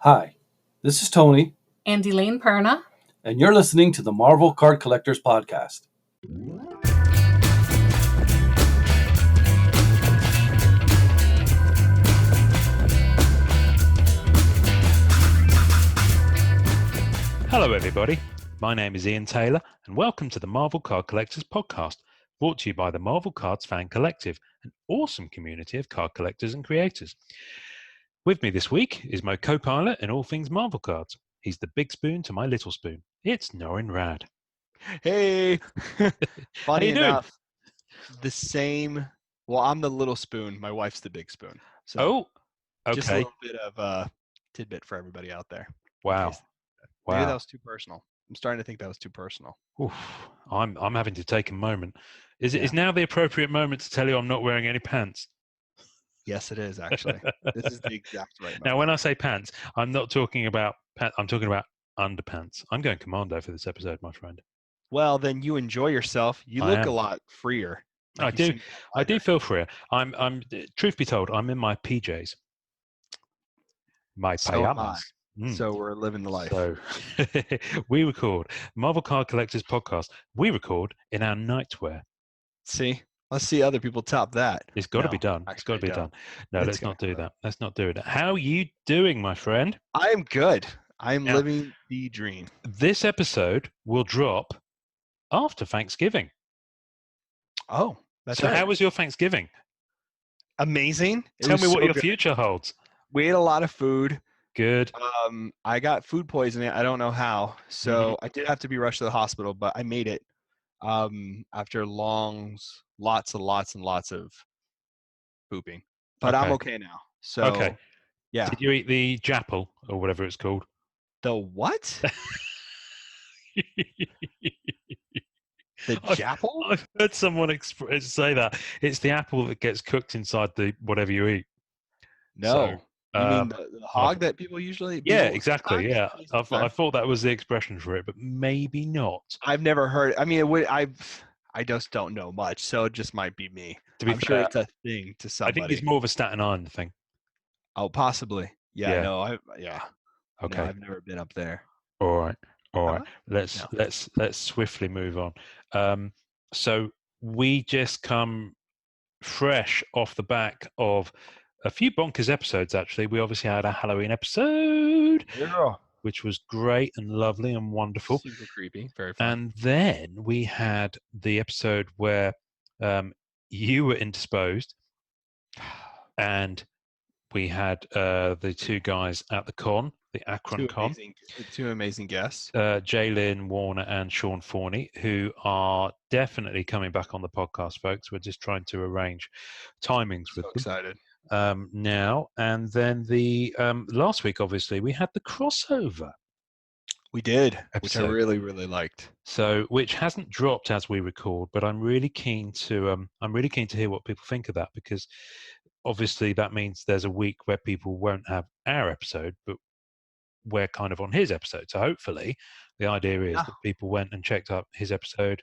Hi, this is Tony, and Elaine Perna. and you're listening to the Marvel Card Collectors Podcast. Hello everybody, my name is Ian Taylor and welcome to the Marvel Card Collectors Podcast, brought to you by the Marvel Cards Fan Collective, an awesome community of card collectors and creators. With me this week is my co-pilot in all things Marvel cards. He's the big spoon to my little spoon. It's Norrin Rad. Hey, funny How you doing? enough, the same. Well, I'm the little spoon. My wife's the big spoon. So Oh, just a okay. little bit of a tidbit for everybody out there. Wow. Maybe that was too personal. I'm starting to think that was too personal. Oof, I'm having to take a moment. Is Yeah. now the appropriate moment to tell you I'm not wearing any pants? Yes, it is actually. This is the exact right moment. Now, when I say pants, I'm not talking about pants. I'm talking about underpants. I'm going commando for this episode, my friend. Well, then you enjoy yourself. You I look am. a lot freer. I do. I do feel freer. I'm. Truth be told, I'm in my PJs. My So am I. pajamas. So we're living the life. So we record Marvel Card Collectors Podcast. We record in our nightwear. See, let's see other people top that. It's got to No, be done. It's got to be actually, done. No, It's let's gonna not do happen. that. Let's not do it. How are you doing, my friend? I am good. I am Now- living the dream. This episode will drop after Thanksgiving. Oh, that's So right. how was your Thanksgiving? Amazing. It Tell was me what so your good. future holds. We ate a lot of food. Good. I got food poisoning. I don't know how. So I did have to be rushed to the hospital, but I made it after lots of pooping. But I'm okay now. So Okay. yeah. Did you eat the japple or whatever it's called? The what? The japple? I've heard someone say that. It's the apple that gets cooked inside the whatever you eat. No. So, you mean the hog that people usually Yeah, people exactly. sometimes? Yeah. I thought that was the expression for it, but maybe not. I've never heard. I mean, I just don't know much, so it just might be me. To be I'm sure fair, it's a thing to I somebody. think it's more of a Staten Island thing. Oh, possibly. Yeah. Yeah. No. Okay. No, I've never been up there. All right. Have I? Let's swiftly move on. So we just come fresh off the back of a few bonkers episodes. Actually, we obviously had a Halloween episode, Yeah. which was great and lovely and wonderful. Super creepy. Very fun. And then we had the episode where you were indisposed, and we had the two guys at the con, the Akron Con. Two amazing guests. Jaylyn Warner and Sean Forney, who are definitely coming back on the podcast, folks. We're just trying to arrange timings with them Excited. now. And then the last week, obviously, we had the crossover. We did, which I episode. really, really liked. So, which hasn't dropped as we record, but I'm really keen to hear what people think of that, because obviously that means there's a week where people won't have our episode, but we're kind of on his episode. So hopefully the idea is that people went and checked out his episode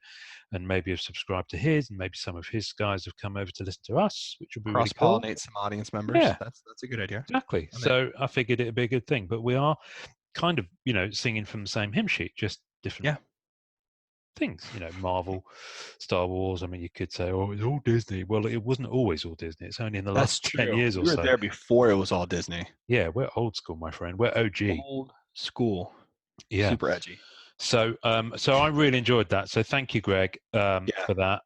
and maybe have subscribed to his, and maybe some of his guys have come over to listen to us, which would be really cool. Cross-pollinate some audience members. Yeah. That's a good idea. Exactly. So I figured it'd be a good thing, but we are kind of, singing from the same hymn sheet, just different things, Marvel, Star Wars. I mean, you could say, oh, it's all Disney. Well, it wasn't always all Disney. It's only in the last 10 years or we were so. there before it was all Disney. Yeah, we're old school, my friend. We're OG. Old school. Yeah. Super edgy. So I really enjoyed that. So thank you, Greg, for that.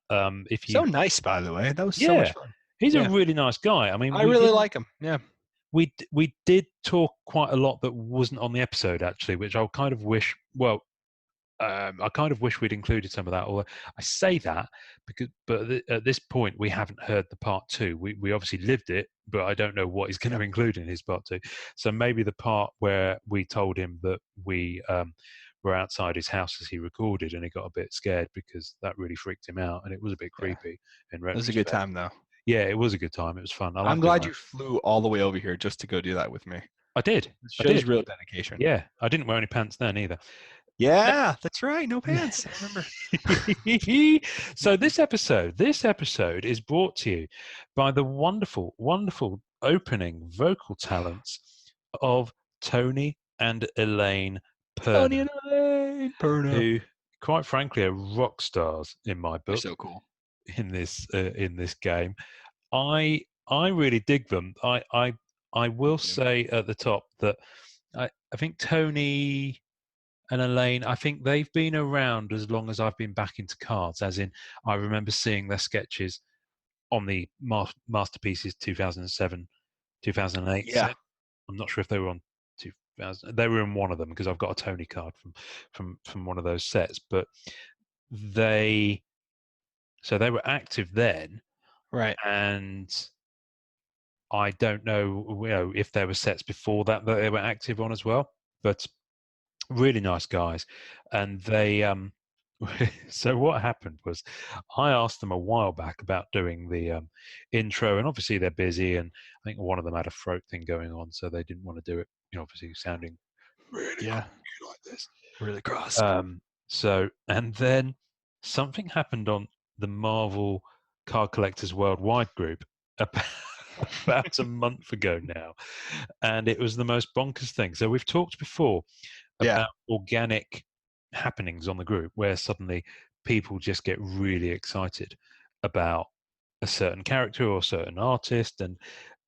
So nice, by the way. That was so much fun. He's a really nice guy. I mean, I really like him. Yeah. We did talk quite a lot that wasn't on the episode, actually, which I kind of wish. Well, I kind of wish we'd included some of that. Although I say that but at this point we haven't heard the part 2. We obviously lived it, but I don't know what he's going to include in his part 2. So maybe the part where we told him that we were outside his house as he recorded, and he got a bit scared because that really freaked him out, and it was a bit creepy. In retrospect. It was a good time, though. Yeah, it was a good time. It was fun. I'm glad you flew all the way over here just to go do that with me. I did. It shows real dedication. Yeah, I didn't wear any pants then either. Yeah, that's right. No pants. I remember. So this episode is brought to you by the wonderful, wonderful opening vocal talents of Tony and Elaine Tony Perna, and Elaine Perna. who, quite frankly, are rock stars in my They're book so cool. in this game. I really dig them. I will say at the top that I think Tony and Elaine, I think they've been around as long as I've been back into cards. As in, I remember seeing their sketches on the Masterpieces 2007, 2008 Yeah. set. I'm not sure if they were on 2000. They were in one of them because I've got a Tony card from one of those sets. But they were active then, Right. and I don't know, if there were sets before that they were active on as well. But really nice guys, and they so what happened was I asked them a while back about doing the intro, and obviously they're busy, and I think one of them had a throat thing going on, so they didn't want to do it, obviously sounding really creepy like this, really cross. So, and then something happened on the Marvel Card Collectors Worldwide group about a month ago now, and it was the most bonkers thing. So we've talked before about organic happenings on the group where suddenly people just get really excited about a certain character or a certain artist, and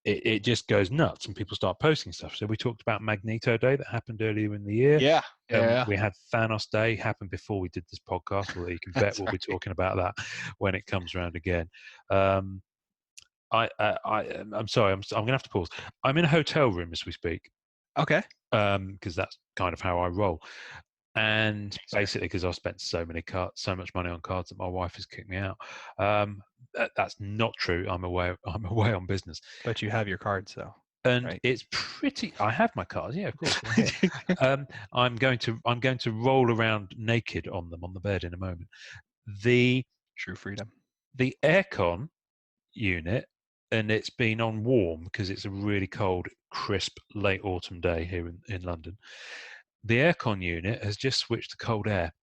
it just goes nuts and people start posting stuff. So we talked about Magneto Day that happened earlier in the year. Yeah. We had Thanos Day happen before we did this podcast. Well, you can bet we'll be talking about that when it comes around again. I'm sorry, I'm going to have to pause. I'm in a hotel room as we speak. Okay. Because that's kind of how I roll. And basically, because I've spent so much money on cards that my wife has kicked me out. That's not true. I'm away on business. But you have your cards, though. And right? It's pretty. I have my cards, yeah, of course. I'm going to roll around naked on them on the bed in a moment. The True freedom. The aircon unit, and it's been on warm because it's a really cold, crisp late autumn day here in London. The aircon unit has just switched to cold air.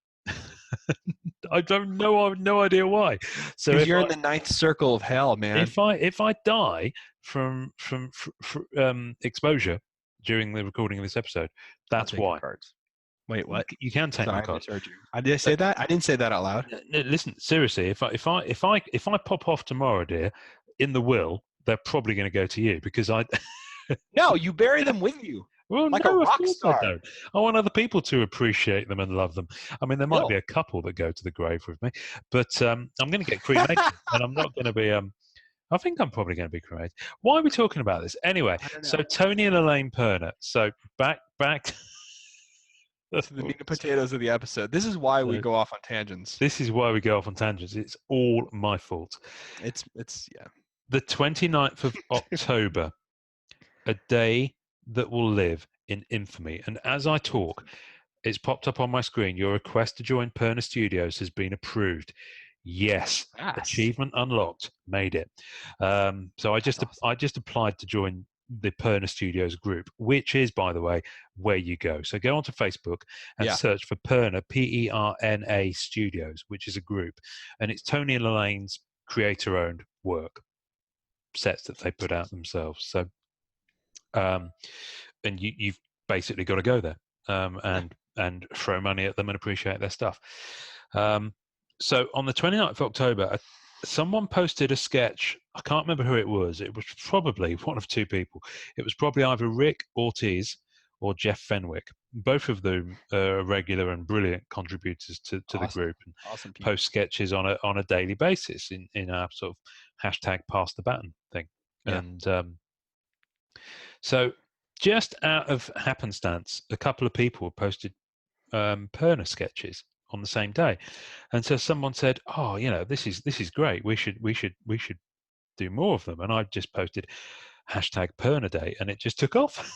I don't know. I have no idea why. So if you're in the ninth circle of hell, man. If I die from exposure during the recording of this episode, that's why. Cards. Wait, what? You can take my cards. Did I say that? I didn't say that out loud. Listen, seriously, if I pop off tomorrow, dear, in the will, they're probably going to go to you because I. No, you bury them with you. Well, like no, a rock star. I don't. I want other people to appreciate them and love them. I mean, there might be a couple that go to the grave with me, but I'm going to get cremated, and I'm not going to be. I think I'm probably going to be cremated. Why are we talking about this anyway? So Tony and Elaine Perna. So back. To the meat and potatoes of the episode. This is why we go off on tangents. This is why we go off on tangents. It's all my fault. It's The 29th of October, a day that will live in infamy. And as I talk, it's popped up on my screen. Your request to join Perna Studios has been approved. Yes. Achievement unlocked. Made it. So I just applied to join the Perna Studios group, which is, by the way, where you go. So go onto Facebook and search for Perna, Perna Studios, which is a group. And it's Tony and Elaine's creator-owned work, sets that they put out themselves. So, and you've basically got to go there and throw money at them and appreciate their stuff. So on the 29th of October, someone posted a sketch. I can't remember who it was. It was probably one of two people. It was probably either Rick Ortiz or Jeff Fenwick. Both of them are regular and brilliant contributors to the group and post sketches on a daily basis in our sort of hashtag pass the baton thing. Yeah. And so just out of happenstance, a couple of people posted Perna sketches on the same day, and so someone said, "Oh, this is great. We should do more of them." And I just posted hashtag Perna Day, and it just took off.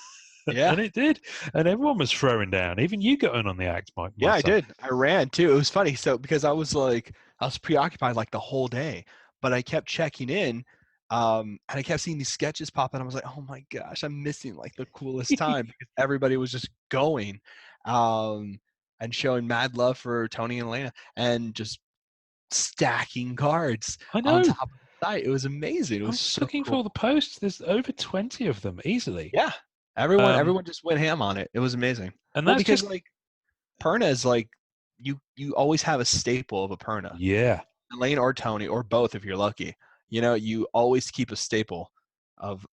Yeah, and it did, and everyone was throwing down. Even you got in on the act, Mike. Yeah, I did. I ran too. It was funny. So because I was preoccupied like the whole day, but I kept checking in. And I kept seeing these sketches pop, and I was like, "Oh my gosh, I'm missing like the coolest time," because everybody was just going, and showing mad love for Tony and Elena, and just stacking cards on top of the site. It was amazing. It was looking for all the posts. There's over 20 of them easily. Yeah, Everyone just went ham on it. It was amazing. And Well, that's because just like Perna is like you always have a staple of a Perna. yeah. Elaine or Tony or both if you're lucky. You always keep a staple of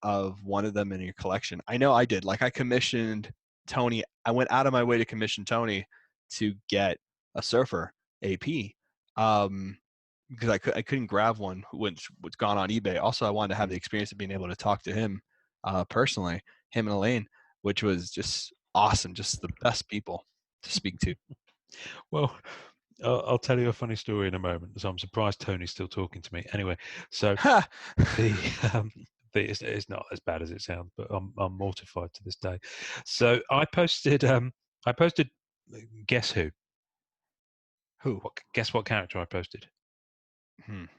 one of them in your collection. I know I did. Like I commissioned Tony. I went out of my way to commission Tony to get a surfer AP. Because I couldn't grab one which was gone on eBay. Also, I wanted to have the experience of being able to talk to him personally, him and Elaine, which was just awesome. Just the best people to speak to. Well, I'll tell you a funny story in a moment. So I'm surprised Tony's still talking to me. Anyway, so it's not as bad as it sounds, but I'm mortified to this day. So I posted. Guess who? Who? Guess what character I posted?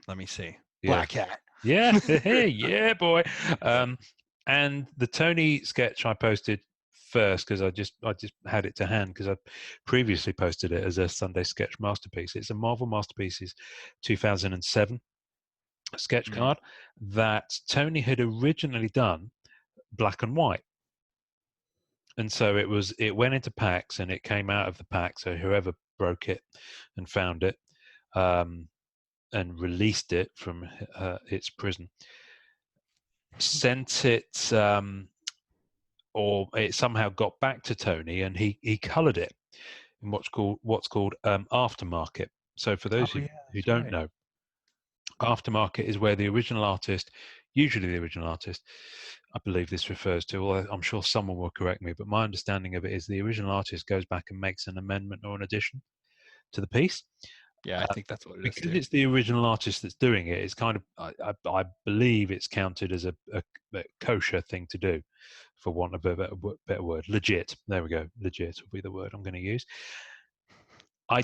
Let me see. Yeah. Black Cat. Yeah, yeah, boy. And the Tony sketch I posted first because I just had it to hand because I previously posted it as a Sunday sketch masterpiece. It's a Marvel Masterpieces 2007 sketch card that Tony had originally done black and white. And so it went into packs and it came out of the pack. So whoever broke it and found it and released it from its prison sent it or it somehow got back to Tony and he colored it in what's called aftermarket. So for those who don't know, aftermarket is where the original artist, usually the original artist, I believe this refers to, although I'm sure someone will correct me, but my understanding of it is the original artist goes back and makes an amendment or an addition to the piece. Yeah, I think that's what it is. Because it's the original artist that's doing it, it's kind of, I believe it's counted as a kosher thing to do, for want of a better word. Legit. There we go. Legit will be the word I'm going to use. I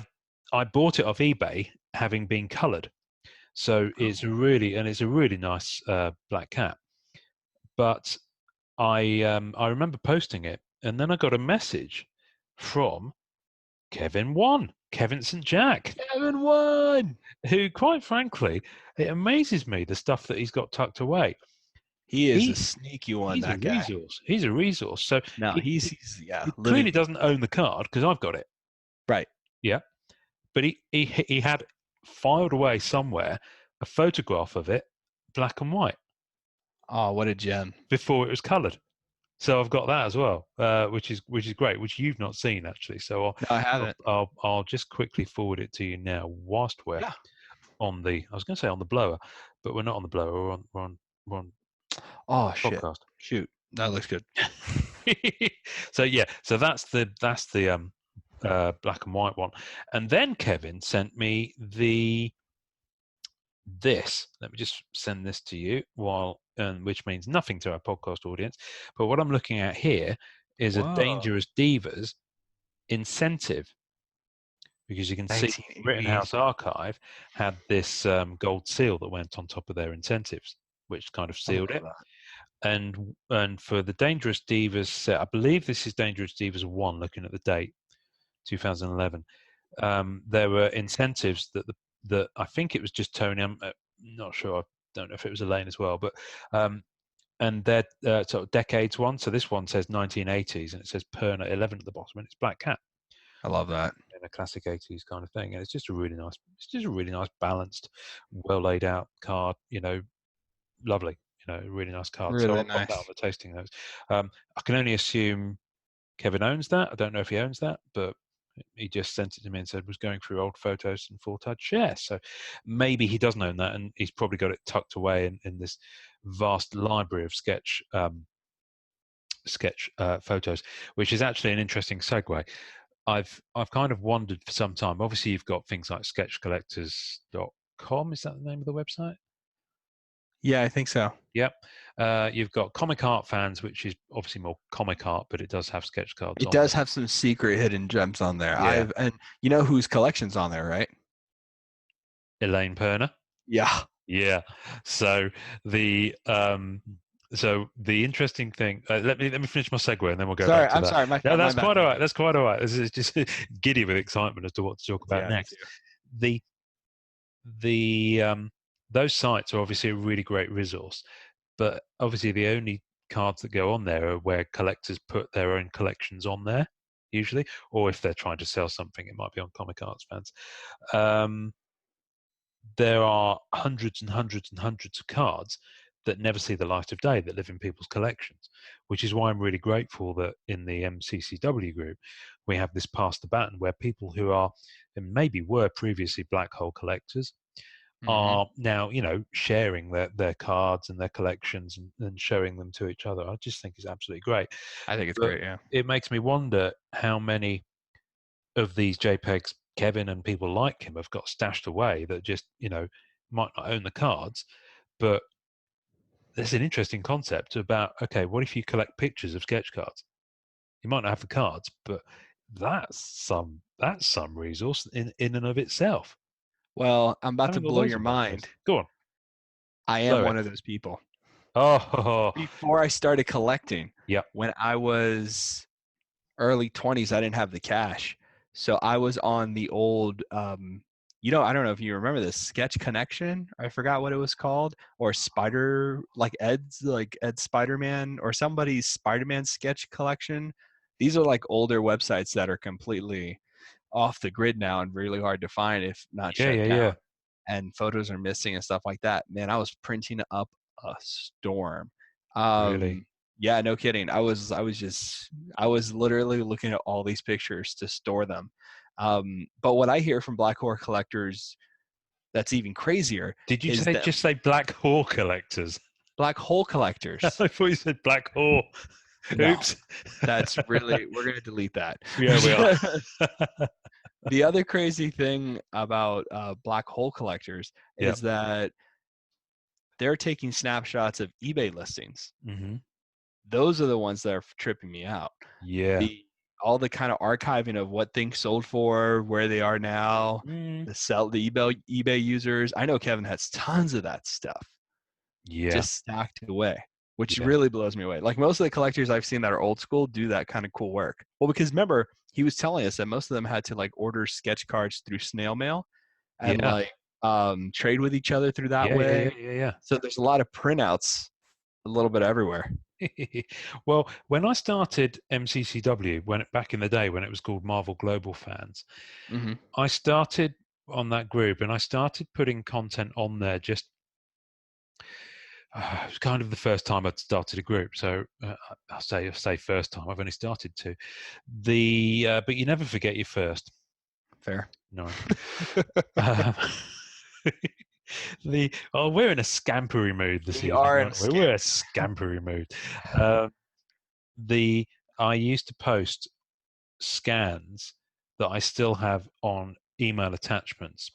bought it off eBay having been coloured. So it's a really nice black cat. But I remember posting it, and then I got a message from Kevin St. Jack. Kevin won. Who, quite frankly, it amazes me the stuff that he's got tucked away. He is a sneaky one. That guy. He's a resource. So no, he clearly doesn't own the card because I've got it. Right. Yeah. But he had filed away somewhere a photograph of it, black and white. Oh, what a gem! Before it was coloured. So I've got that as well, which is great, which you've not seen actually. So no, I haven't. I'll just quickly forward it to you now whilst we're on the. I was going to say on the blower, but we're not on the blower. We're on oh podcast. Shoot, that looks good. So that's the black and white one, and then Kevin sent me this. Let me just send this to you which means nothing to our podcast audience. But what I'm looking at here is a Dangerous Divas incentive, because you can see Rittenhouse Archive had this gold seal that went on top of their incentives, which kind of sealed it. And for the Dangerous Divas set, I believe this is Dangerous Divas 1, looking at the date, 2011. There were incentives that I think it was just Tony. I'm not sure. I don't know if it was Elaine as well, but and they're sort of decades one. So this one says 1980s, and it says Perna 11 at the bottom, and it's Black Cat. I love that. In a classic 80s kind of thing, and it's just a really nice, balanced, well laid out card. Lovely. Really nice card. Really so nice. I'll put that on the tasting notes. I can only assume Kevin owns that. I don't know if he owns that, but he just sent it to me and said was going through old photos and thought I'd share. So maybe he doesn't own that, and he's probably got it tucked away in this vast library of sketch photos, which is actually an interesting segue. I've kind of wondered for some time. Obviously, you've got things like sketchcollectors.com. Is that the name of the website? Yeah, I think so. Yep. You've got Comic Art Fans, which is obviously more comic art, but it does have sketch cards. It does have some secret hidden gems on there. Yeah. And you know whose collection's on there, right? Elaine Perna. Yeah. Yeah. So the interesting thing. Let me finish my segue, and then we'll go back to that. Sorry. That's quite all right. That's quite all right. This is just giddy with excitement as to what to talk about next. Those sites are obviously a really great resource, but obviously the only cards that go on there are where collectors put their own collections on there, usually, or if they're trying to sell something, it might be on Comic Arts Fans. There are hundreds and hundreds and hundreds of cards that never see the light of day, that live in people's collections, which is why I'm really grateful that in the MCCW group, we have this pass the baton where people who are, and maybe were previously black hole collectors, are now, sharing their cards and their collections and showing them to each other. I just think it's absolutely great. I think it's But great, yeah. it makes me wonder how many of these JPEGs Kevin and people like him have got stashed away that just, might not own the cards, but there's an interesting concept about, okay, what if you collect pictures of sketch cards? You might not have the cards, but that's some resource in and of itself. Well, I'm about to Having all blow those your in one place. mind. Go on. I am Blow one it. of those people. Oh, Before I started collecting, yeah. when I was early 20s, I didn't have the cash. So I was on the old, I don't know if you remember this, Sketch Connection. I forgot what it was called. Or Spider, like Ed Spider-Man, or somebody's Spider-Man sketch collection. These are like older websites that are completely off the grid now and really hard to find if not shut down. Yeah. And photos are missing and stuff like that. Man, I was printing up a storm. Really? Yeah, no kidding. I was literally looking at all these pictures to store them. But what I hear from black hole collectors that's even crazier Did you is that just say black hole collectors? black hole collectors. I thought you said black hole. No, Oops. that's really, we're going to delete that. Yeah, we are. The other crazy thing about black hole collectors is that they're taking snapshots of eBay listings. Mm-hmm. Those are the ones that are tripping me out. Yeah. All the kind of archiving of what things sold for, where they are now, the eBay users. I know Kevin has tons of that stuff. Yeah. Just stacked away, which really blows me away. Like most of the collectors I've seen that are old school do that kind of cool work. Well, because remember, he was telling us that most of them had to like order sketch cards through snail mail and like trade with each other through that way. Yeah. So there's a lot of printouts a little bit everywhere. Well, when I started MCCW, back in the day when it was called Marvel Global Fans, I started on that group and I started putting content on there. Just it was kind of the first time I'd started a group, so I'll say first time. I've only started two. But you never forget your first. Fair. No. We're in a scampery mood this evening. We're in a scampery mood. I used to post scans that I still have on email attachments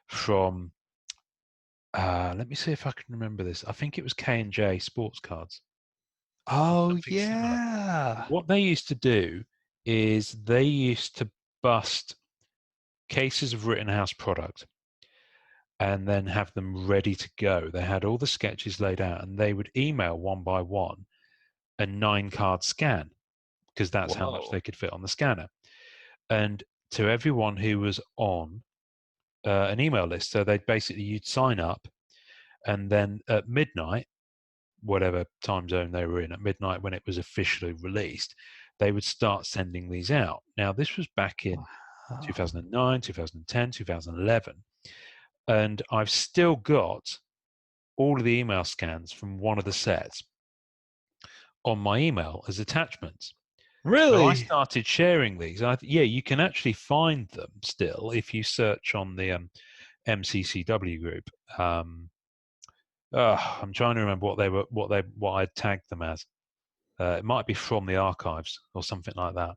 from. Let me see if I can remember this. I think it was K&J Sports Cards. Oh yeah. Similar. What they used to do is they used to bust cases of Rittenhouse product and then have them ready to go. They had all the sketches laid out and they would email one by one a 9-card scan because that's how much they could fit on the scanner. And to everyone who was on an email list, so you'd sign up and then at midnight, whatever time zone they were in, at midnight when it was officially released, they would start sending these out. Now, this was back in 2009, 2010, 2011. And I've still got all of the email scans from one of the sets on my email as attachments. Really? So I started sharing these. You can actually find them still if you search on the MCCW group. I'm trying to remember what I tagged them as. It might be from the archives or something like that.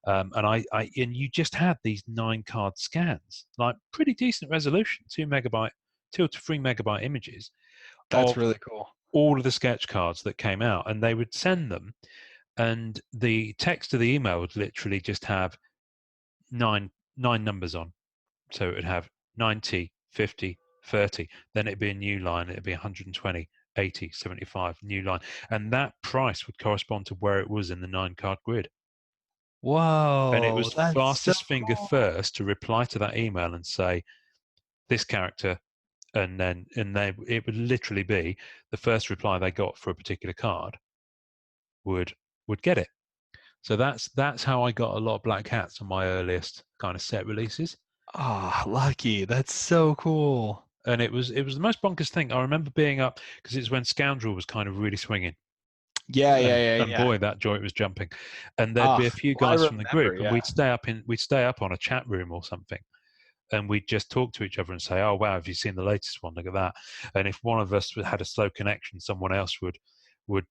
And you just had these 9-card scans, like pretty decent resolution, 2 to 3 megabyte images. That's really cool. All of the sketch cards that came out, and they would send them, and the text of the email would literally just have nine numbers on. So it would have 90, 50, 30. Then it'd be a new line. It'd be 120, 80, 75, new line. And that price would correspond to where it was in the 9-card grid. Whoa. And it was fastest finger first to reply to that email and say, this character, and then it would literally be the first reply they got for a particular card would get it. So that's how I got a lot of black hats on my earliest kind of set releases. Oh, lucky. That's so cool. And it was the most bonkers thing. I remember being up because it's when Scoundrel was kind of really swinging. Yeah, And boy, that joint was jumping. And there'd be a few guys from the group, and we'd stay up on a chat room or something, and we'd just talk to each other and say, "Oh wow, have you seen the latest one? Look at that!" And if one of us had a slow connection, someone else would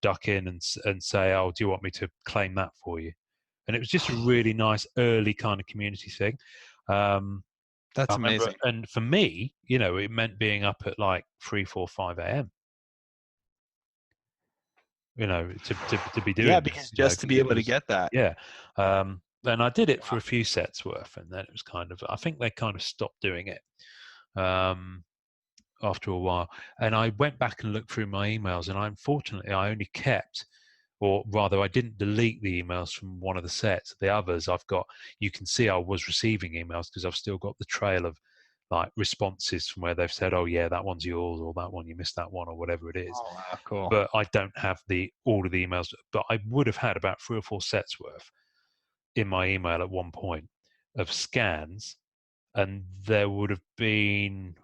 duck in and say, "Oh, do you want me to claim that for you?" And it was just a really nice early kind of community thing. That's amazing. And for me, it meant being up at like 3, 4, 5 a.m. To be doing because this, just to be able to get that. Yeah. And I did it for a few sets worth, and then it was I think they kind of stopped doing it after a while. And I went back and looked through my emails, and unfortunately I only kept, or rather I didn't delete the emails from one of the sets. The others you can see I was receiving emails because I've still got the trail of like responses from where they've said, "Oh yeah, that one's yours," or "That one, you missed that one," or whatever it is. Oh, wow, cool. But I don't have all of the emails, but I would have had about 3 or 4 sets worth in my email at one point of scans, and there would have been,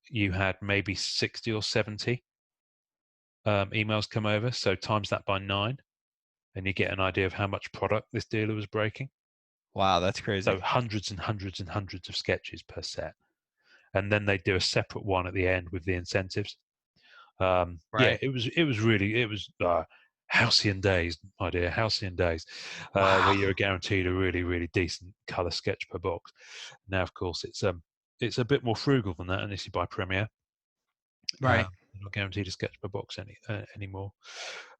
you had maybe 60 or 70 emails come over. So times that by 9, and you get an idea of how much product this dealer was breaking. Wow, that's crazy. So hundreds and hundreds and hundreds of sketches per set. And then they do a separate one at the end with the incentives. Right. Yeah, it was halcyon days, my dear, halcyon days, where you're guaranteed a really, really decent color sketch per box. Now, of course, it's a bit more frugal than that, unless you buy Premiere. Right. You're not guaranteed a sketch per box anymore.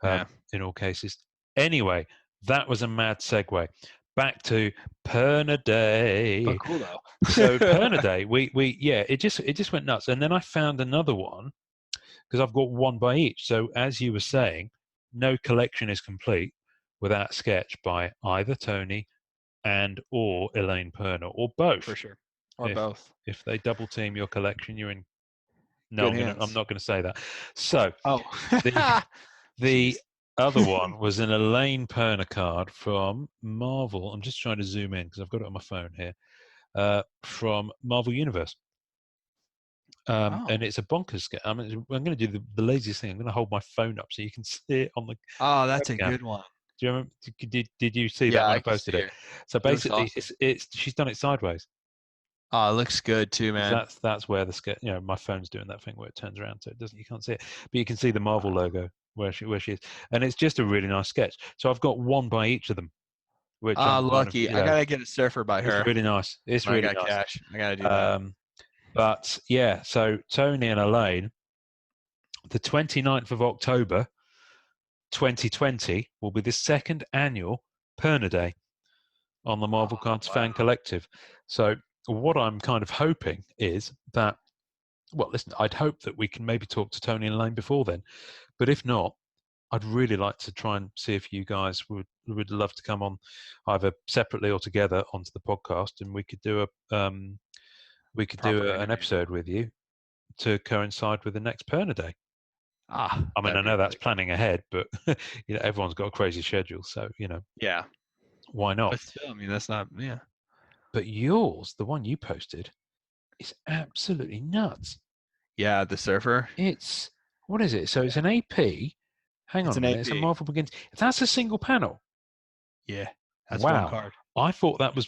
Yeah. In all cases. Anyway, that was a mad segue. Back to Perna Day. But cool though. So Perna Day, it just went nuts. And then I found another one because I've got one by each. So as you were saying, no collection is complete without a sketch by either Tony or Elaine Perna, or both. For sure. Or both. If they double team your collection, you're in. No, Good I'm not going to say that. So the other one was an Elaine Perna card from Marvel. I'm just trying to zoom in because I've got it on my phone here. From Marvel Universe. And it's a bonkers sketch. I'm going to do the laziest thing. I'm going to hold my phone up so you can see it on the. Oh, that's webcam. A good one. Do you remember? Did you see that when I posted it? So basically, awesome. She's done it sideways. Oh, it looks good too, man. That's where the sketch. My phone's doing that thing where it turns around, so it doesn't. You can't see it, but you can see the Marvel logo where she is, and it's just a really nice sketch. So I've got one by each of them. Which lucky! I gotta get a surfer by her. It's really nice. It's really nice. Cash. I gotta do that. But yeah, so Tony and Elaine, the 29th of October, 2020, will be the second annual Perna Day on the Marvel Cards Fan Collective. So what I'm kind of hoping is that, listen, I'd hope that we can maybe talk to Tony and Elaine before then. But if not, I'd really like to try and see if you guys would love to come on either separately or together onto the podcast, and we could do an episode with you to coincide with the next Perna Day. I mean, I know that's planning ahead, but everyone's got a crazy schedule, so yeah, why not? But still, I mean, that's not But yours, the one you posted, is absolutely nuts. Yeah, the surfer. What is it? So it's an AP. Hang on a minute. It's a Marvel Begins. That's a single panel. Yeah, that's one card. I thought that was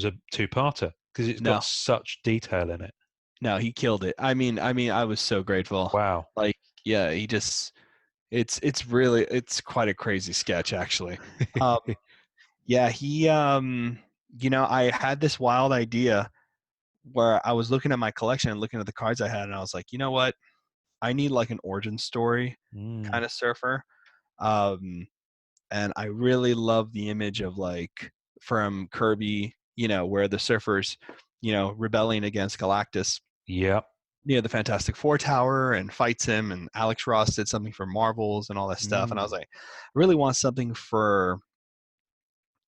a two-parter because it's got such detail in it. No, he killed it. I mean, I was so grateful. Wow. Like, yeah, he just, it's quite a crazy sketch actually. Yeah, he, I had this wild idea where I was looking at my collection and looking at the cards I had, and I was like, you know what? I need like an origin story kind of surfer. And I really love the image of like from Kirby, where the surfers, rebelling against Galactus. Yep. The Fantastic Four Tower and fights him, and Alex Ross did something for Marvels and all that stuff. And I was like, I really want something for,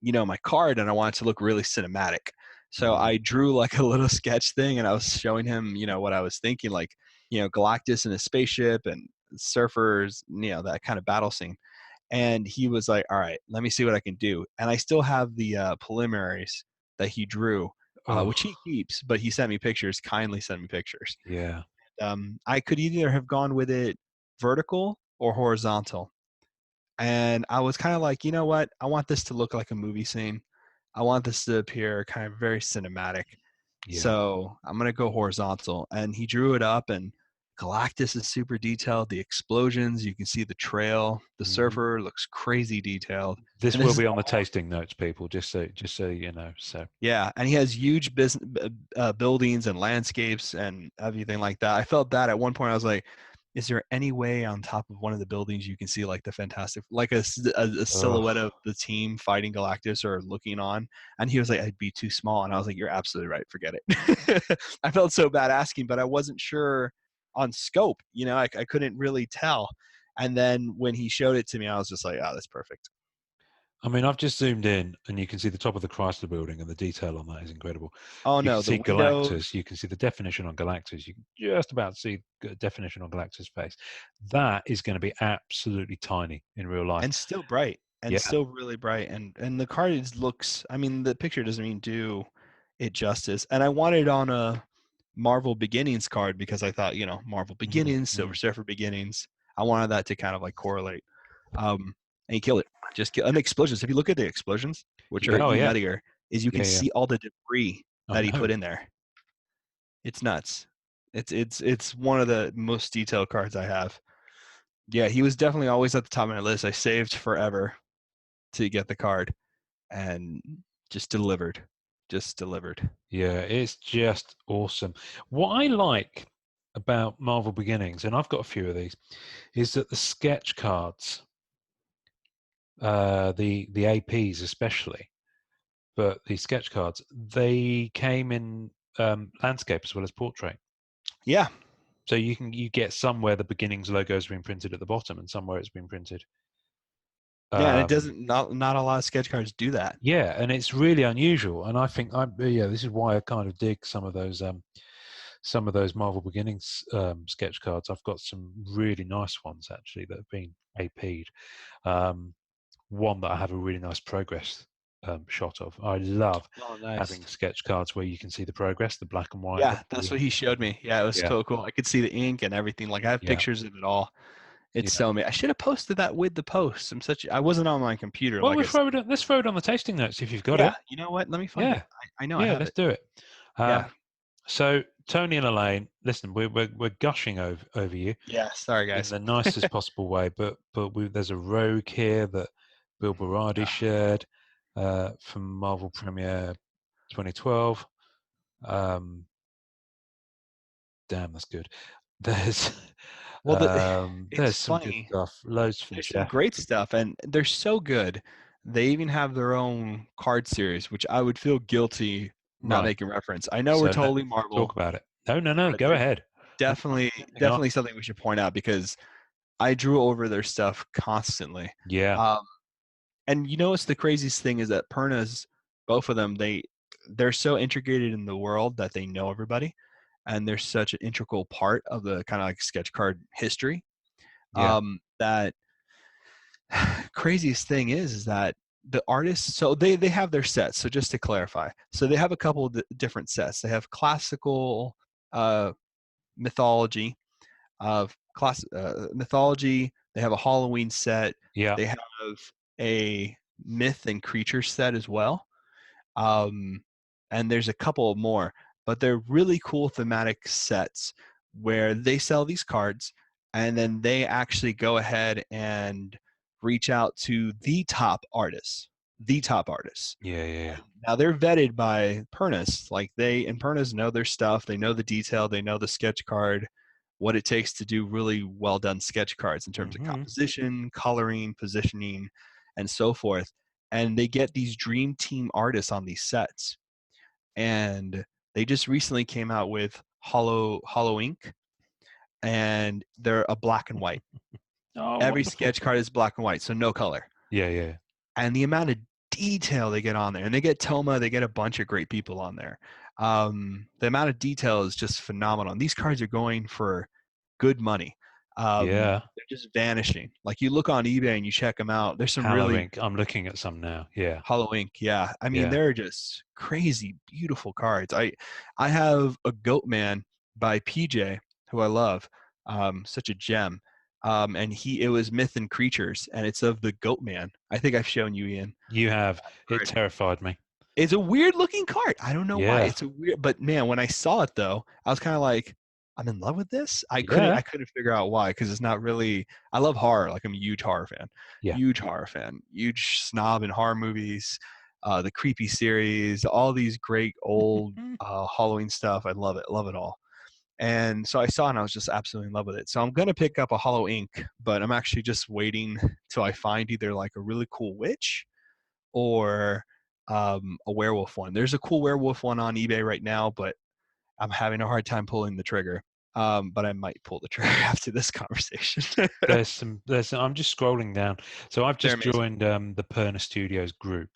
my card, and I want it to look really cinematic. So I drew like a little sketch thing, and I was showing him, what I was thinking, like, Galactus in a spaceship and surfers, that kind of battle scene. And he was like, all right, let me see what I can do. And I still have the preliminaries that he drew, Oh, which he keeps, but he sent me pictures, kindly sent me pictures. yeah. I could either have gone with it vertical or horizontal. And I was kind of like, you know what? I want this to look like a movie scene. I want this to appear kind of very cinematic. Yeah. So I'm going to go horizontal. And he drew it up, and Galactus is super detailed. The explosions, you can see the trail. The Mhm. surfer looks crazy detailed. This And will this is be on the tasting notes, people, just so you know. So yeah, and he has huge buildings and landscapes and everything like that. I felt that at one point. I was like, "Is there any way on top of one of the buildings you can see like the fantastic, like a silhouette of the team fighting Galactus or looking on?" And he was like, "I'd be too small." And I was like, "You're absolutely right. Forget it." I felt so bad asking, but I wasn't sure on scope. You know, I couldn't really tell. And then when he showed it to me, I was just like, "Oh, that's perfect." I mean, I've just zoomed in, and you can see the top of the Chrysler Building, and the detail on that is incredible. Oh You can no, the see windows. Galactus. You can see the definition on Galactus. You can just about see the definition on Galactus' face. That is going to be absolutely tiny in real life. And still bright, and Yeah. still really bright, and the card looks, I mean, the picture doesn't even do it justice. And I wanted it on a Marvel Beginnings card because I thought, you know, Marvel Beginnings, Silver Surfer Beginnings, I wanted that to kind of like correlate. And he killed it. And the explosions, if you look at the explosions, which are Oh, even yeah. nuttier, is you can Yeah. see all the debris I that he know. put in there. It's nuts. It's one of the most detailed cards I have. Yeah, he was definitely always at the top of my list. I saved forever to get the card, and just delivered. Yeah, it's just awesome. What I like about Marvel Beginnings, and I've got a few of these, is that the sketch cards, the APs especially, but the sketch cards, they came in landscape as well as portrait. Yeah, So you get somewhere the Beginnings logo has been printed at the bottom, and somewhere it's been printed. yeah, and it doesn't, not a lot of sketch cards do that. Yeah, and it's really unusual. And I think this is why I kind of dig some of those Marvel Beginnings sketch cards. I've got some really nice ones actually that have been AP'd. One that I have a really nice progress shot of. I love Oh, nice. having sketch cards where you can see the progress, the black and white. Yeah, that's what he showed me. Yeah, it was so cool. I could see the ink and everything. Like I have pictures of it all. It's so amazing. I should have posted that with the post. I wasn't on my computer. Well, like let's throw it on the tasting notes if you've got it. Yeah, you know what? Let me find it. I know I have let's it. do it. Yeah. So Tony and Elaine, listen, we're gushing over you. Yeah, sorry guys. In the nicest possible way, but there's a rogue here that Bill Berardi shared from Marvel Premiere 2012. Damn, that's good. There's there's some funny. good stuff. Loads from There's Jeff. some great stuff, and they're so good. They even have their own card series, which I would feel guilty not making reference. I know we're totally Marvel. Talk about it. No. Go ahead. Definitely something we should point out because I drew over their stuff constantly. Yeah. And you know what's the craziest thing is that Perna's, both of them, they're so integrated in the world that they know everybody, and they're such an integral part of the kind of like sketch card history. Yeah. That craziest thing is that the artists, so they have their sets. So just to clarify, so they have a couple of different sets. They have classical mythology mythology. They have a Halloween set. Yeah. They have a myth and creature set as well. And there's a couple more, but they're really cool thematic sets where they sell these cards, and then they actually go ahead and reach out to the top artists. Yeah. Now they're vetted by Pernas. Like Pernas know their stuff. They know the detail. They know the sketch card, what it takes to do really well done sketch cards in terms of composition, coloring, positioning, and so forth. And they get these dream team artists on these sets. And they just recently came out with Hollow Ink, and they're a black and white. Every wonderful. sketch card is black and white, so no color. Yeah. And the amount of detail they get on there, and they get Toma, they get a bunch of great people on there. The amount of detail is just phenomenal. And these cards are going for good money. Yeah. They're just vanishing. Like you look on eBay and you check them out. There's some Hallow really Ink. I'm looking at some now. Yeah. Hollow Ink, yeah. I mean, Yeah. they're just crazy, beautiful cards. I have a Goat Man by PJ, who I love, such a gem. And it was Myth and Creatures, and it's of the Goat Man. I think I've shown you, Ian. You have. It Card. terrified me. It's a weird looking card. I don't know why. Yeah. It's a weird, but man, when I saw it though, I was kind of like, I'm in love with this. I Yeah. couldn't figure out why, because it's not really. I love horror. Like I'm a huge horror fan. Yeah. Huge horror fan. Huge snob in horror movies. The Creepy series, all these great old Halloween stuff. I love it. Love it all. And so I saw it and I was just absolutely in love with it. So I'm gonna pick up a Hollow Ink, but I'm actually just waiting till I find either like a really cool witch or a werewolf one. There's a cool werewolf one on eBay right now, but I'm having a hard time pulling the trigger. But I might pull the trigger after this conversation. There's some. I'm just scrolling down. So I've They're just amazing. joined the Perna Studios group,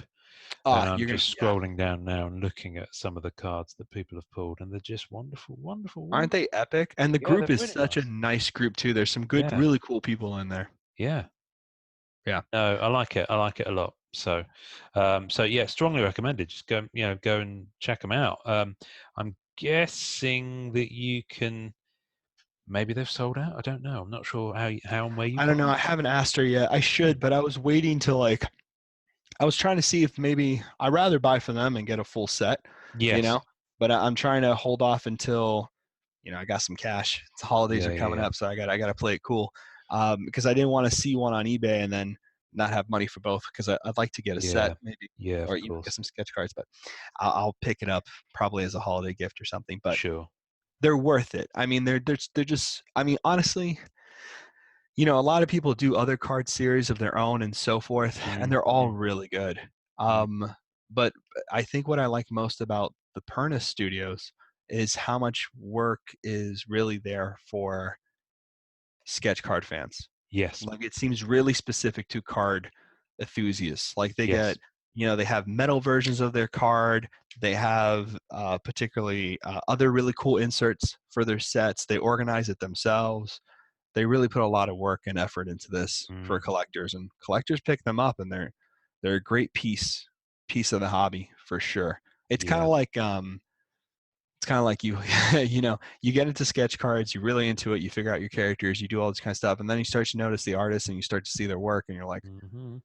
and I'm You're gonna, just yeah. scrolling down now and looking at some of the cards that people have pulled, and they're just wonderful, wonderful. Aren't they epic? And the Yeah, group they're is really such a nice. nice group too. There's some good, Yeah. really cool people in there. Yeah. Yeah. No, I like it. I like it a lot. So, so yeah, strongly recommended. Just go, go and check them out. I'm guessing that you can. Maybe they've sold out. I don't know. I'm not sure how and where you. I don't know. I haven't asked her yet. I should, but I was waiting to I was trying to see if maybe I'd rather buy from them and get a full set, Yes. but I'm trying to hold off until, I got some cash. The holidays Yeah. are coming Yeah. up, so I got to play it cool. Because I didn't want to see one on eBay and then not have money for both, because I'd like to get a set Yeah. maybe, Yeah. Of or course. get some sketch cards, but I'll pick it up probably as a holiday gift or something. But Sure. they're worth it. I mean, they're just. I mean, honestly, a lot of people do other card series of their own and so forth, and they're all really good. But I think what I like most about the Perna Studios is how much work is really there for sketch card fans. Yes. Like it seems really specific to card enthusiasts. Like they Yes. get, they have metal versions of their card. They have particularly other really cool inserts for their sets. They organize it themselves. They really put a lot of work and effort into this for collectors, and collectors pick them up, and they're a great piece of the hobby for sure. It's kind of like you you get into sketch cards, you're really into it, you figure out your characters, you do all this kind of stuff, and then you start to notice the artists and you start to see their work, and you're like,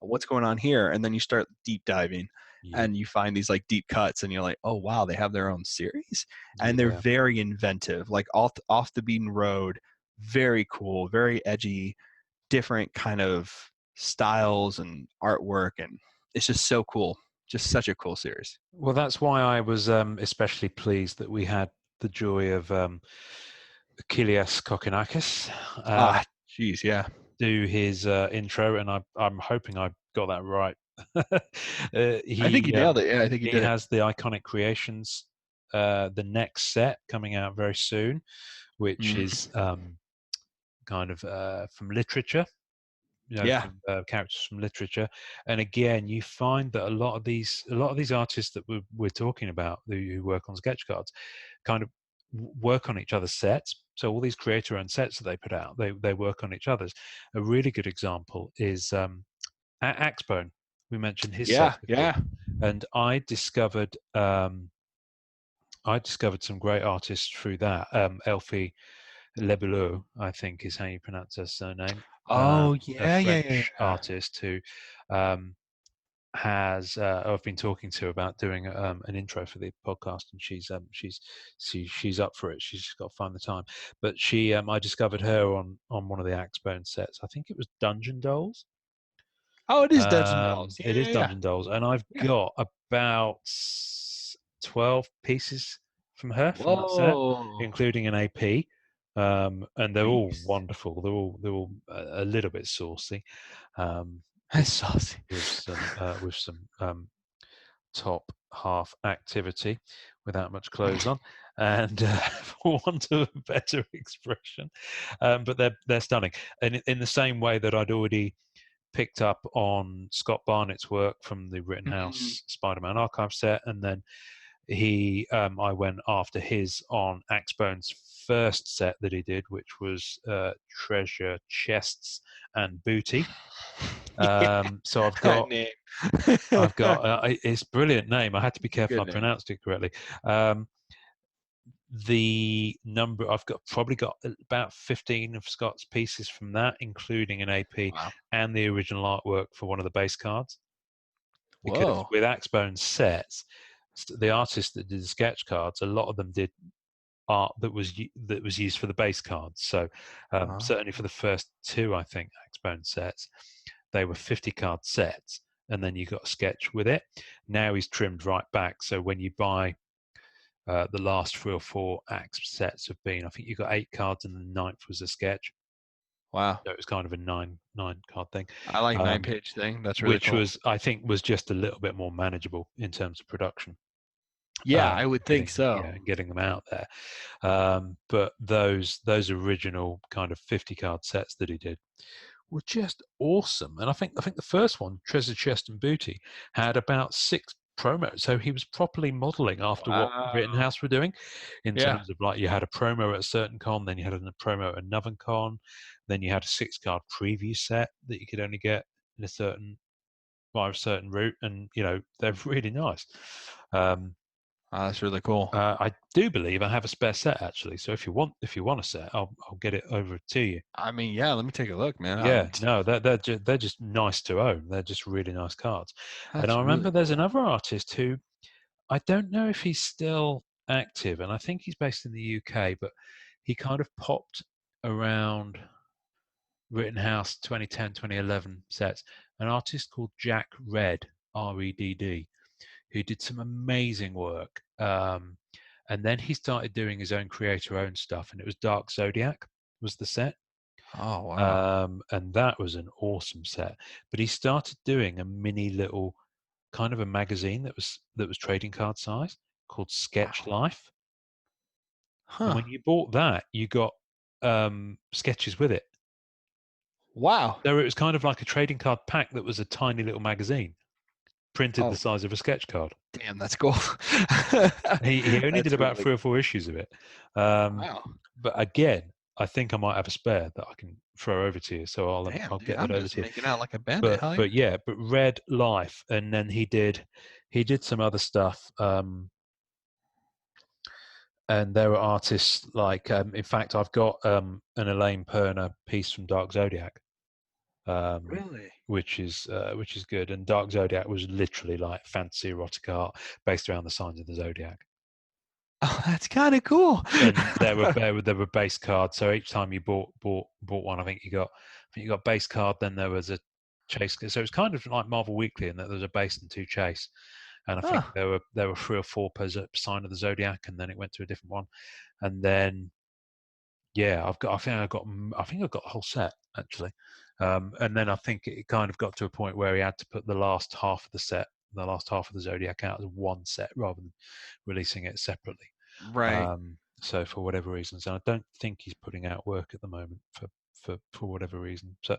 what's going on here? And then you start deep diving and you find these like deep cuts, and you're like, oh wow, they have their own series, and they're very inventive, like off the beaten road, very cool, very edgy, different kind of styles and artwork, and it's just so cool. Just such a cool series. Well, that's why I was especially pleased that we had the joy of Kilias Kokonakis Yeah. do his intro, and I'm hoping I got that right. I think you nailed it. Yeah, I think you did. He has the Iconic Creations, the next set coming out very soon, which is kind of from literature. From, characters from literature, and again, you find that a lot of these artists that we're talking about who work on sketch cards, kind of work on each other's sets. So all these creator-owned sets that they put out, they work on each other's. A really good example is Axbone. We mentioned his set before, and I discovered some great artists through that. Elfie Lebelou, I think is how you pronounce her surname. A French artist who has I've been talking to about doing an intro for the podcast, and she's up for it. She's just got to find the time. But I discovered her on one of the Axbone sets. I think it was Dungeon Dolls. Oh, it is Dungeon Dolls. It is Dungeon Dolls, and I've got about 12 pieces from her from that set, including an AP. And they're all wonderful. They're all a little bit saucy. Saucy with some top half activity without much clothes on, and for want of a better expression, but they're stunning. And in the same way that I'd already picked up on Scott Barnett's work from the Rittenhouse Spider-Man Archive set, and then I went after his on Axbone's first set that he did, which was Treasure Chests and Booty. So I've That got name. it's a brilliant name. I had to be careful I Good name. pronounced it correctly. The number I've probably got about 15 of Scott's pieces from that, including an AP Wow. and the original artwork for one of the base cards. Because Whoa. with Axbone sets, the artists that did the sketch cards, a lot of them did art that was used for the base cards. So certainly for the first two, I think, Axbone sets, they were 50 card sets, and then you got a sketch with it. Now he's trimmed right back, so when you buy the last 3 or 4 Axe sets have been, I think you got 8 cards, and the 9th was a sketch. Wow. So it was kind of a nine card thing. I like 9-page thing. That's really which cool. I think was just a little bit more manageable in terms of production. Yeah, I would think so. Yeah, getting them out there. But those original kind of 50 card sets that he did were just awesome. And I think the first one, Treasure Chest and Booty, had about 6 promos. So he was properly modeling after what Rittenhouse were doing in terms of, like, you had a promo at a certain con, then you had a promo at another con, then you had a 6 card preview set that you could only get in by a certain route, and they're really nice. That's really cool. I do believe I have a spare set, actually. So if you want a set, I'll get it over to you. I mean, yeah. Let me take a look, man. Yeah, no, they're just nice to own. They're just really nice cards. And I remember there's another artist who, I don't know if he's still active, and I think he's based in the UK, but he kind of popped around Rittenhouse 2010, 2011 sets. An artist called Jack Redd, R-E-D-D, who did some amazing work. And then he started doing his own creator-owned stuff, and it was Dark Zodiac was the set. Oh, wow. And that was an awesome set. But he started doing a mini little kind of a magazine that was trading card size called Sketch Life. And when you bought that, you got sketches with it. Wow. So it was kind of like a trading card pack that was a tiny little magazine, printed the size of a sketch card. Damn, that's cool. He only did about 3 or 4 issues of it. Wow. But again, I think I might have a spare that I can throw over to you. So I'll get that over to you. Making out like a bandit. But Red Life, and then he did some other stuff. And there are artists like, in fact, I've got an Elaine Perna piece from Dark Zodiac. Really? Which is good. And Dark Zodiac was literally like fantasy erotic art based around the signs of the zodiac. Oh, that's kind of cool. And there were base cards. So each time you bought one, I think you got base card. Then there was a chase. So it was kind of like Marvel Weekly, in that there was a base and 2 chase. And I think there were 3 or 4 per sign of the zodiac, and then it went to a different one. And then I think I got the whole set, actually. And then I think it kind of got to a point where he had to put the last half of the set, the last half of the zodiac, out as one set rather than releasing it separately. Right. So for whatever reasons, and I don't think he's putting out work at the moment for whatever reason. So,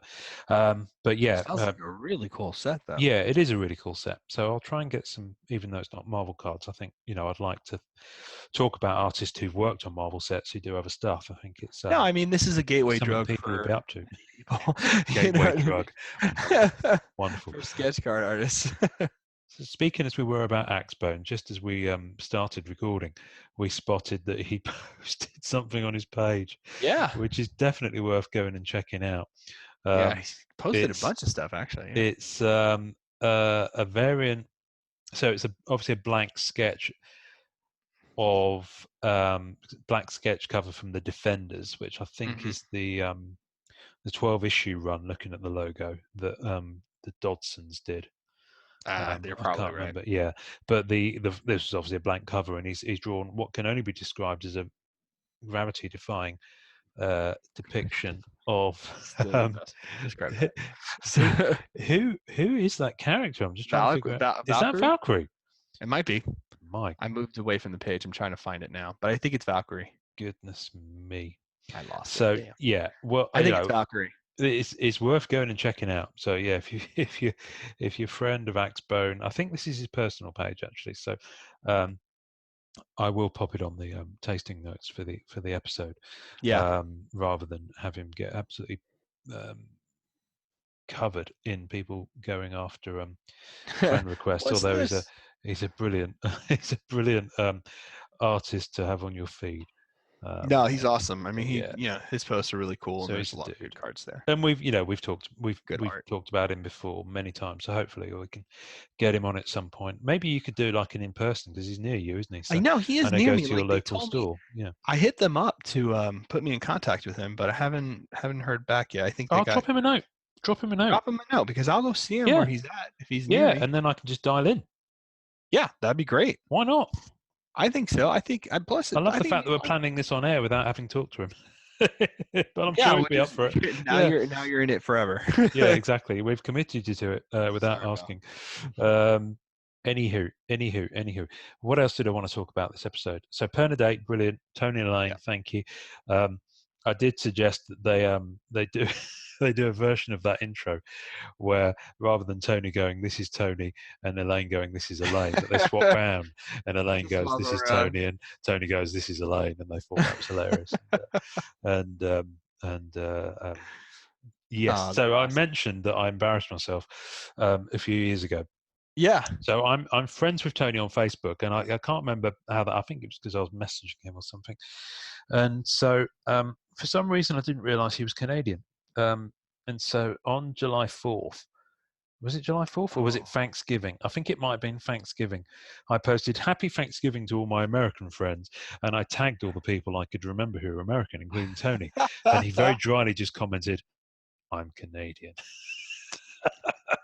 but yeah, sounds like a really cool set, though. Yeah, it is a really cool set. So I'll try and get some, even though it's not Marvel cards. I think I'd like to talk about artists who've worked on Marvel sets who do other stuff. I think it's no, I mean, this is a gateway drug people for would be up to. People. Gateway drug. Wonderful. For sketch card artists. So speaking as we were about Axbone, just as we started recording, we spotted that he posted something on his page. Yeah. Which is definitely worth going and checking out. Yeah, he posted a bunch of stuff, actually. Yeah. It's a variant. So it's obviously a blank sketch of blank sketch cover from the Defenders, which I think is the 12-issue run. Looking at the logo that the Dodsons did. They're probably right. Remember. Yeah, but this is obviously a blank cover, and he's drawn what can only be described as a gravity-defying depiction of who is that character? I'm just trying to figure out. Is that Valkyrie? It might be. Mike, I moved away from the page. I'm trying to find it now, but I think it's Valkyrie. Goodness me, I lost it. So yeah, well, I think it's Valkyrie. It's worth going and checking out. So yeah, if you're a friend of Axbone, I think this is his personal page, actually. So I will pop it on the tasting notes for the episode. Yeah. Rather than have him get absolutely covered in people going after friend requests. What's Although this? he's a brilliant he's a brilliant artist to have on your feed. No, he's awesome. I mean, yeah. his posts are really cool, So and there's he's a a lot of dude. good cards there. And we've talked Good art. talked about him before many times. So hopefully we can get him on at some point. Maybe you could do like an in person because he's near you, isn't he? So I know he is I know near goes me. to your Like they local told me, store. Yeah. I hit them up to put me in contact with him, but I haven't heard back yet. I think they I'll got drop him a note. Drop him a note. drop him a note because I'll go see him Yeah. where he's at if he's near Yeah, me. and then I can just dial in. Yeah, that'd be great. Why not? I think so. I think plus I love the think fact that we're fun. planning this on air without having talked to him. But I'm Yeah, sure he'd be up for it. Now Yeah. you're in it forever. Yeah, exactly. We've committed you to it without Sorry, asking. Anywho, what else did I want to talk about this episode? So Perna date, brilliant. Tony Elaine, Yeah. thank you. I did suggest that they do they do a version of that intro where rather than Tony going, "This is Tony," and Elaine going, "This is Elaine," that they swap round and Elaine goes, Swap "This is around. Tony," and Tony goes, "This is Elaine," and they thought that was hilarious. Yes. Oh, So I awesome. mentioned that I embarrassed myself a few years ago. Yeah. So I'm friends with Tony on Facebook, and I can't remember how that. I think it was because I was messaging him or something. And so for some reason I didn't realise he was Canadian. And so on July 4th, was it July 4th or was it Thanksgiving? I think it might have been Thanksgiving. I posted Happy Thanksgiving to all my American friends, and I tagged all the people I could remember who were American, including Tony. And he very dryly just commented, "I'm Canadian."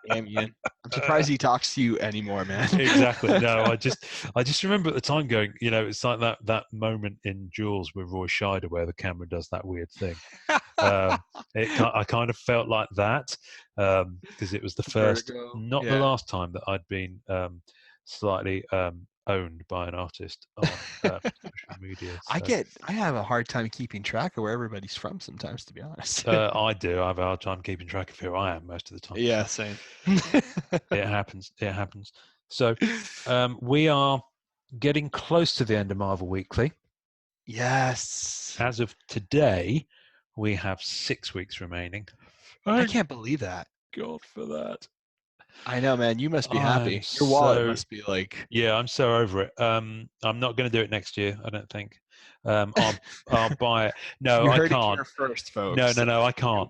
Damn, Ian. I'm surprised he talks to you anymore, man. Exactly. No, I just remember at the time going, it's like that moment in Jaws with Roy Scheider where the camera does that weird thing. I kind of felt like that because it was the first, Vertigo. not the last time that I'd been slightly owned by an artist on social media. So. I have a hard time keeping track of where everybody's from sometimes, to be honest. I do. I have a hard time keeping track of who I am most of the time. Yeah, same. It happens. So we are getting close to the end of Marvel Weekly. Yes. As of today, we have 6 weeks remaining. I can't believe that. God for that. I know, man. You must be happy. Your wallet must be like. Yeah, I'm so over it. I'm not going to do it next year. I don't think. I'll buy it. No, you I heard can't. It here first, folks. No, I can't.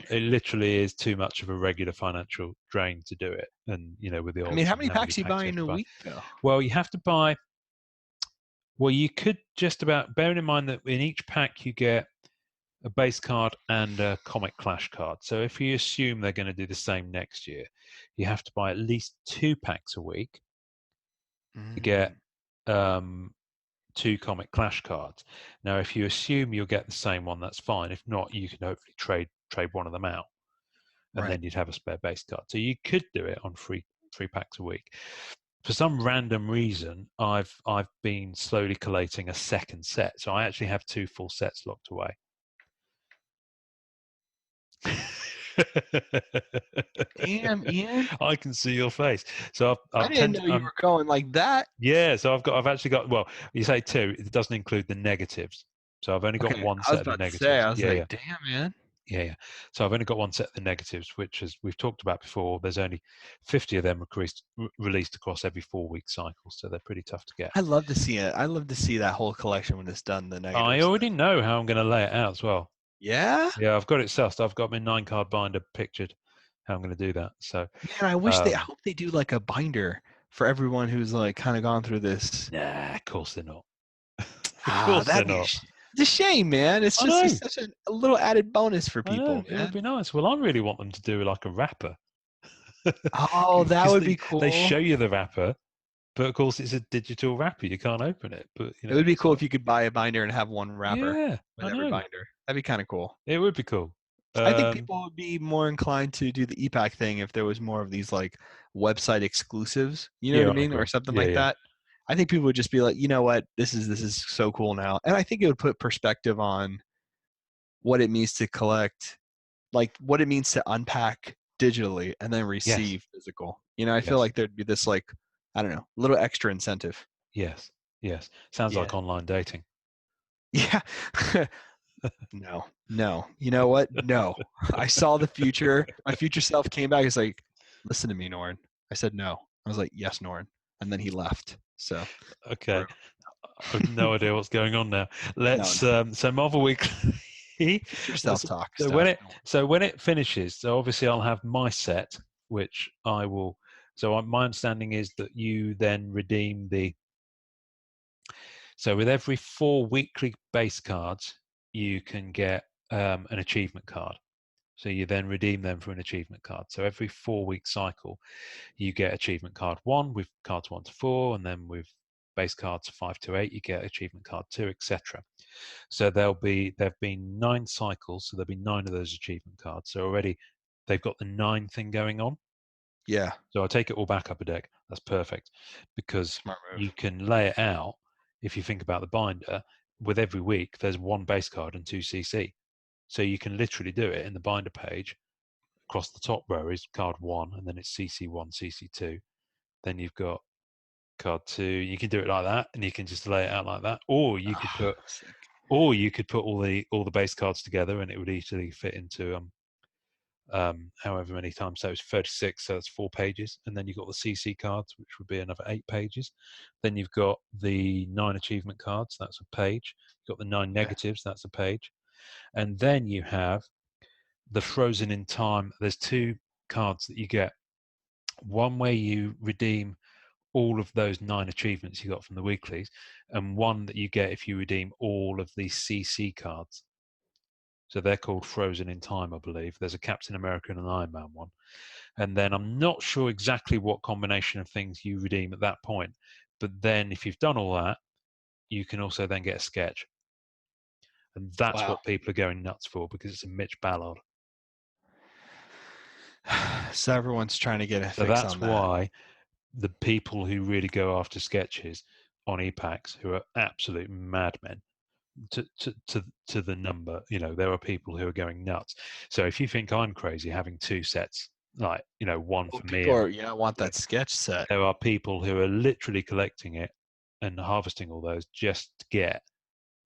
It literally is too much of a regular financial drain to do it. And with the. I mean, how many packs you buy in a week, though? Well, you have to buy. Well, you could just about, bearing in mind that in each pack you get a base card and a Comic Clash card. So if you assume they're going to do the same next year, you have to buy at least 2 packs a week to get 2 Comic Clash cards. Now, if you assume you'll get the same one, that's fine. If not, you can hopefully trade one of them out, and then you'd have a spare base card. So you could do it on 3 packs a week. For some random reason, I've been slowly collating a second set, so I actually have 2 full sets locked away. Damn, Ian! I can see your face. So I didn't know you were going like that. Yeah, so I've actually got. Well, you say 2. It doesn't include the negatives. So I've only got one set of the negatives. I was like, damn, man. Yeah. So I've only got one set of the negatives, which, as we've talked about before, there's only 50 of them released across every 4-week cycle, so they're pretty tough to get. I love to see it. I love to see that whole collection when it's done. The negatives. I already know how I'm going to lay it out as well. Yeah. Yeah, I've got it sussed. I've got my 9-card binder pictured. How I'm going to do that. So. Man, I hope they do like a binder for everyone who's like kind of gone through this. Nah, of course they're not. Of course they're not. It's a shame, man. It's just such a little added bonus for people. It would be nice. Well, I really want them to do like a wrapper. Oh, that would be cool. They show you the wrapper, but of course it's a digital wrapper. You can't open it. But it would be cool if you could buy a binder and have one wrapper. Yeah, with every binder. That'd be kind of cool. It would be cool. I think people would be more inclined to do the EPAC thing if there was more of these like website exclusives. You know what I mean, or something like that. I think people would just be like, you know what, this is so cool now, and I think it would put perspective on what it means to collect, like what it means to unpack digitally and then receive physical. I feel like there'd be this like, I don't know, little extra incentive. Yes, Yes. Sounds Yeah. like online dating. Yeah. No. You know what? No. I saw the future. My future self came back. He's like, listen to me, Norn. I said no. I was like, yes, Norn. And then he left. So Okay. I've no idea what's going on now. Let's so Marvel Weekly. future self talk so stuff. when it finishes, so obviously I'll have my set, which I will. So my understanding is that you then redeem the. So with every 4 weekly base cards, you can get an achievement card. So you then redeem them for an achievement card. So every 4-week cycle, you get achievement card 1 with cards 1 to 4, and then with base cards 5 to 8, you get achievement card 2, etc. So there've been 9 cycles, so there'll be 9 of those achievement cards. So already they've got the 9 thing going on. Yeah. So I take it all back up a deck. That's perfect, because Smart move. you can lay it out. If you think about the binder, with every week there's 1 base card and 2 CC. So you can literally do it in the binder page. Across the top row is card 1, and then it's CC1, CC2. Then you've got card 2. You can do it like that, and you can just lay it out like that. Or you could put, all the base cards together, and it would easily fit into however many times. So it's 36, so that's 4 pages, and then you've got the CC cards, which would be another 8 pages. Then you've got the 9 achievement cards, that's a page. You've got the 9 negatives, that's a page, and then you have the frozen in time. There's 2 cards that you get. One where you redeem all of those 9 achievements you got from the weeklies, and one that you get if you redeem all of the CC cards. So they're called Frozen in Time, I believe. There's a Captain America and an Iron Man one. And then I'm not sure exactly what combination of things you redeem at that point. But then if you've done all that, you can also then get a sketch. And that's what people are going nuts for, because it's a Mitch Ballard. So everyone's trying to get a So fix that's on that. why the people who really go after sketches on e-packs, who are absolute madmen, to the number, there are people who are going nuts. So if you think I'm crazy having 2 sets, like, one for me, want that sketch set. there are people who are literally collecting it and harvesting all those just to get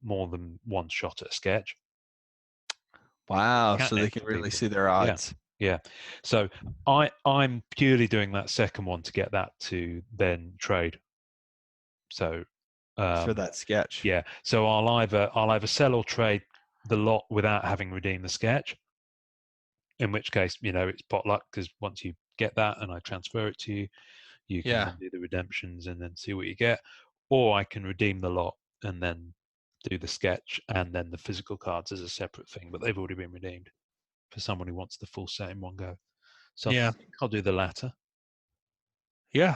more than 1 shot at a sketch. Wow, so they can really see their odds. Yeah. So I'm purely doing that second one to get that to then trade. So for that sketch. Yeah. So I'll either sell or trade the lot without having redeemed the sketch. In which case, it's potluck, because once you get that and I transfer it to you, you can then do the redemptions and then see what you get. Or I can redeem the lot and then do the sketch and then the physical cards as a separate thing, but they've already been redeemed for someone who wants the full set in one go. So I think I'll do the latter. Yeah.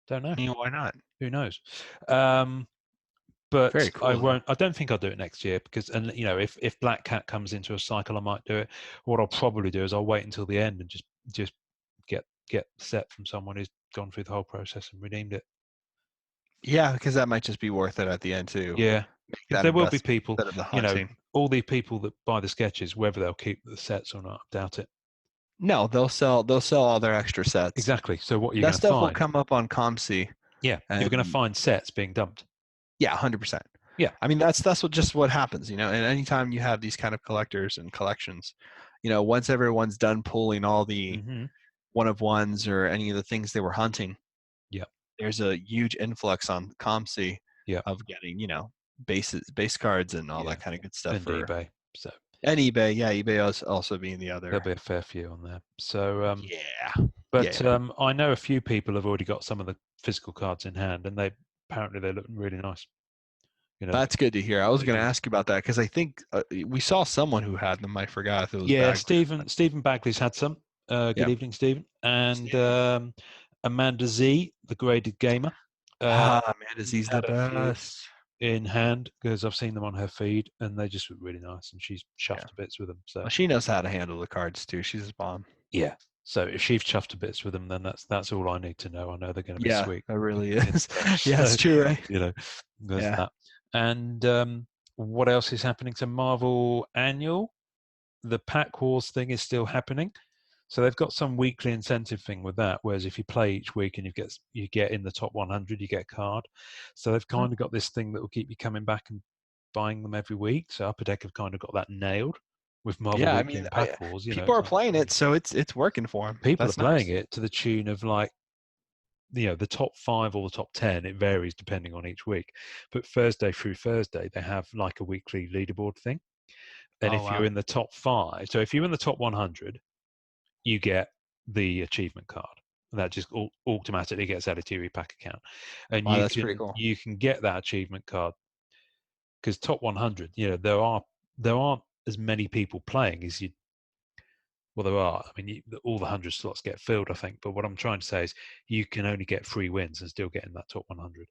Don't know. Why not? Who knows? But Very cool, I won't. I don't think I'll do it next year, because, and if Black Cat comes into a cycle, I might do it. What I'll probably do is I'll wait until the end and just get set from someone who's gone through the whole process and redeemed it. Yeah, because that might just be worth it at the end too. Yeah, because there will be people, of the hunting. all the people that buy the sketches, whether they'll keep the sets or not, I doubt it. No, they'll sell all their extra sets. Exactly. So what you're that going to stuff find will come up on ComC. Yeah, you're going to find sets being dumped. Yeah, 100%. Yeah, I mean that's what happens, and anytime you have these kind of collectors and collections, once everyone's done pulling all the one of ones or any of the things they were hunting, there's a huge influx on ComC of getting base cards and all that kind of good stuff, and for eBay. So and eBay, eBay also being the other. There'll be a fair few on there. So but I know a few people have already got some of the physical cards in hand, and apparently they look really nice. That's good to hear. I was going to ask you about that, because I think we saw someone who had them. I forgot if it was Bagley. Stephen Bagley's had some. Good evening, Stephen. And Amanda Z, the graded gamer. Amanda Z's the best. In hand, because I've seen them on her feed, and they just look really nice, and she's chuffed to bits with them. So she knows how to handle the cards too. She's a bomb. Yeah. So if she's chuffed to bits with them, then that's all I need to know. I know they're going to be sweet. That really is. Yeah, it's true, right? There's that. And what else is happening? So Marvel Annual, the Pack Wars thing is still happening. So they've got some weekly incentive thing with that. Whereas if you play each week and you get in the top 100, you get a card. So they've kind of got this thing that will keep you coming back and buying them every week. So Upper Deck have kind of got that nailed with Marvel Yeah, I Weekly mean, and Pack Wars. You know, people it's are like, playing it, so it's working for them. people That's are playing nice. it to the tune of like, the top 5 or the top 10. It varies depending on each week. But Thursday through Thursday, they have like a weekly leaderboard thing. And Oh, if you're wow. in the top 5, so if you're in the top 100, you get the achievement card. And that just automatically gets added to your pack account. And Wow, that's pretty cool. you can get that achievement card because top 100, there aren't as many people playing as you. Well, there are. I mean, all the 100 slots get filled, I think. But what I'm trying to say is you can only get 3 wins and still get in that top 100.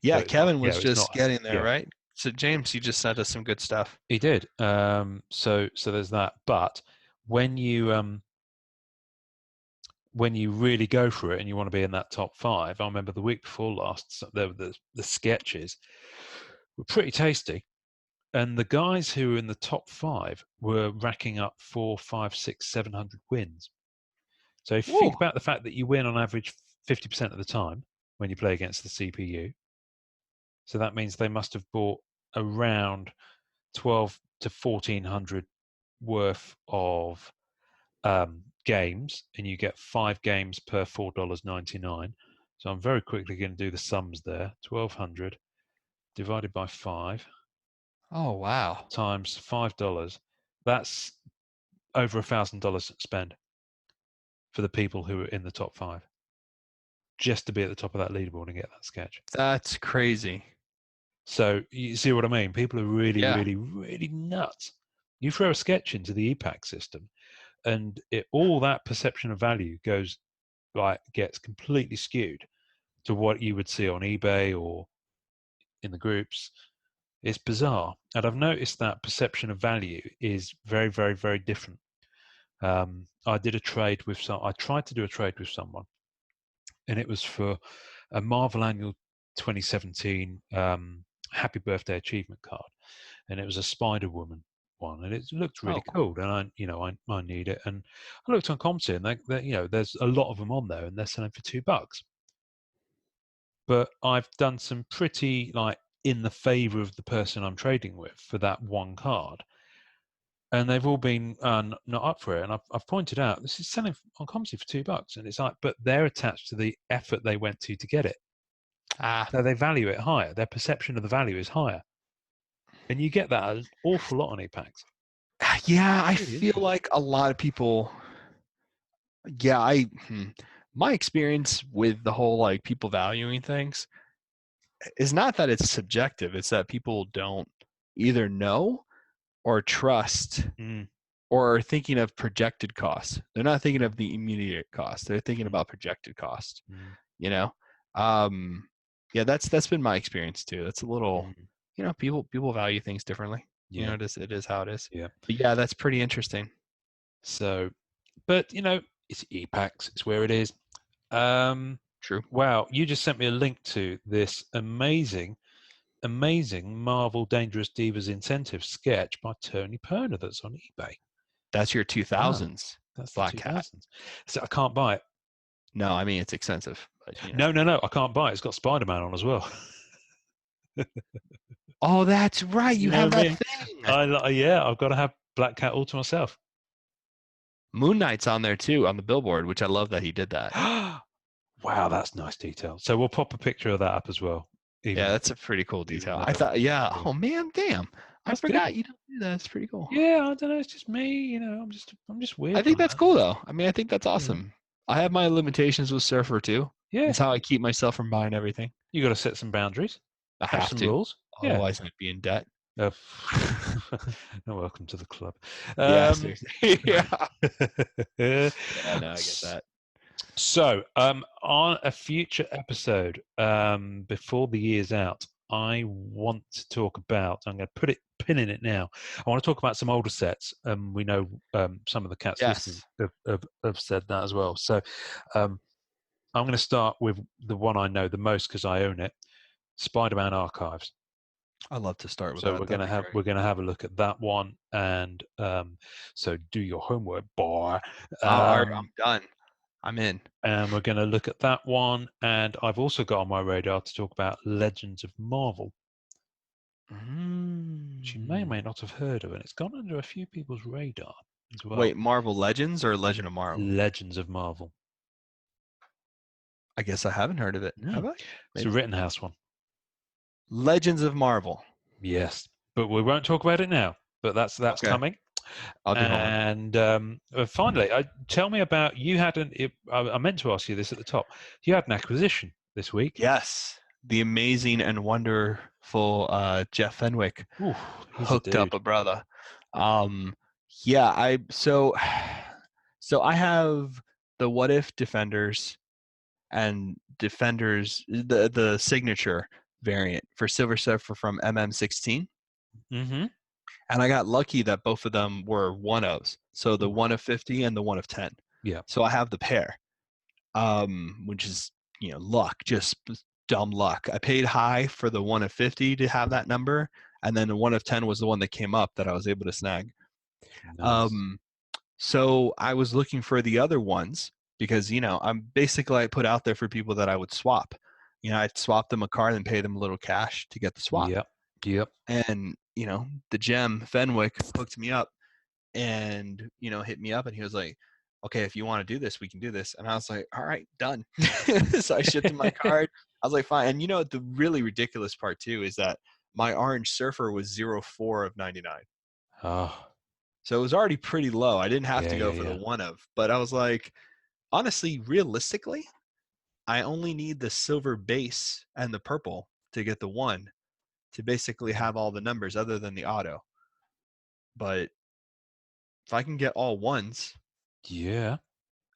Yeah, So Kevin was it's not. just getting there, Yeah, right? So James, you just sent us some good stuff. he did. So there's that. But when you really go for it and you want to be in that top 5, I remember the week before last, the sketches were pretty tasty. And the guys who were in the top 5 were racking up 400, 500, 600, 700 wins. So if you think about the fact that you win on average 50% of the time when you play against the CPU, so that means they must have bought around 12 to 1400 worth of games, and you get 5 games per $4.99. So I'm very quickly going to do the sums there. 1200 divided by 5. Oh, wow. Times $5. That's over $1,000 spend for the people who are in the top 5, just to be at the top of that leaderboard and get that sketch. That's crazy. So you see what I mean? People are really, Yeah. really, really nuts. You throw a sketch into the EPAC system, and all that perception of value gets completely skewed to what you would see on eBay or in the groups. It's bizarre, and I've noticed that perception of value is very, very, very different. I did a trade with I tried to do a trade with someone, and it was for a Marvel Annual 2017 Happy Birthday Achievement card, and it was a Spider Woman one, and it looked really cool. And I need it, and I looked on Comty, and there's a lot of them on there, and they're selling for $2. But I've done some pretty in the favor of the person I'm trading with for that one card, and they've all been not up for it. And I've pointed out this is selling on Comty for $2, and it's like, but they're attached to the effort they went to get it. So they value it higher. Their perception of the value is higher, and you get that an awful lot on EPACs. Yeah, I feel like a lot of people. Yeah, my experience with the whole people valuing things is not that it's subjective. It's that people don't either know or trust or are thinking of projected costs. They're not thinking of the immediate cost. They're thinking about projected cost. Yeah, that's been my experience too. That's a little, people value things differently. Yeah. It is how it is. Yeah. But yeah, that's pretty interesting. So, but it's EPACs. It's where it is. True. Wow, you just sent me a link to this amazing Marvel Dangerous Divas incentive sketch by Tony Perna that's on eBay. That's your 2000s. Wow. That's Black the 2000s. Cat. So I can't buy it. No, I mean it's expensive. But, No, I can't buy it. It's got Spider-Man on as well. Oh, that's right. You have that thing. I've got to have Black Cat all to myself. Moon Knight's on there too on the billboard, which I love that he did that. Wow, that's nice detail. So we'll pop a picture of that up as well. Yeah, that's a pretty cool detail. I thought, yeah. Oh man, damn! I forgot you don't do that. It's pretty cool. Yeah, I don't know. It's just me. I'm just weird. I think that's cool though. I mean, I think that's awesome. I have my limitations with Surfer too. Yeah, that's how I keep myself from buying everything. You got to set some boundaries. I have some to. rules. Otherwise, I'd be in debt. Welcome to the club. Yeah, seriously. Yeah. No, I get that. So, on a future episode, before the year's out, I want to talk about. I'm going to pin in it now. I want to talk about some older sets. We know some of the cats listeners have said that as well. So, I'm going to start with the one I know the most because I own it, Spider-Man Archives. I'd love to start with So that. we're gonna have a look at that one, and so do your homework, boy. I'm done. I'm in. And we're going to look at that one, and I've also got on my radar to talk about Legends of Marvel, which you may or may not have heard of, and it's gone under a few people's radar as well. Wait, Marvel Legends or Legend of Marvel? Legends of Marvel. I guess I haven't heard of it. Have I? It's a Rittenhouse one. Legends of Marvel. Yes, but we won't talk about it now. But that's Okay. coming. I'll do homework. And finally, tell me about I meant to ask you this at the top. You had an acquisition this week. Yes, the amazing and wonderful Jeff Fenwick hooked up a brother. Yeah, so I have the What If Defenders and Defenders, the signature variant for Silver Surfer from MM16. Mm-hmm. And I got lucky that both of them were 1-ofs. So the 1 of 50 and the 1 of 10. Yeah. So I have the pair, which is, luck, just dumb luck. I paid high for the 1 of 50 to have that number. And then the 1 of 10 was the one that came up that I was able to snag. Nice. So I was looking for the other ones because, I put out there for people that I would swap. I'd swap them a card and pay them a little cash to get the swap. Yep. And, the gem Fenwick hooked me up and, hit me up and he was like, okay, if you want to do this, we can do this. And I was like, all right, done. So I shipped him my card. I was like, fine. And the really ridiculous part too is that my Orange Surfer was 04 of 99. Oh. So it was already pretty low. I didn't have to go for the 1 of, but I was like, honestly, realistically, I only need the silver base and the purple to get the 1 to basically have all the numbers other than the auto. But if I can get all 1s, yeah,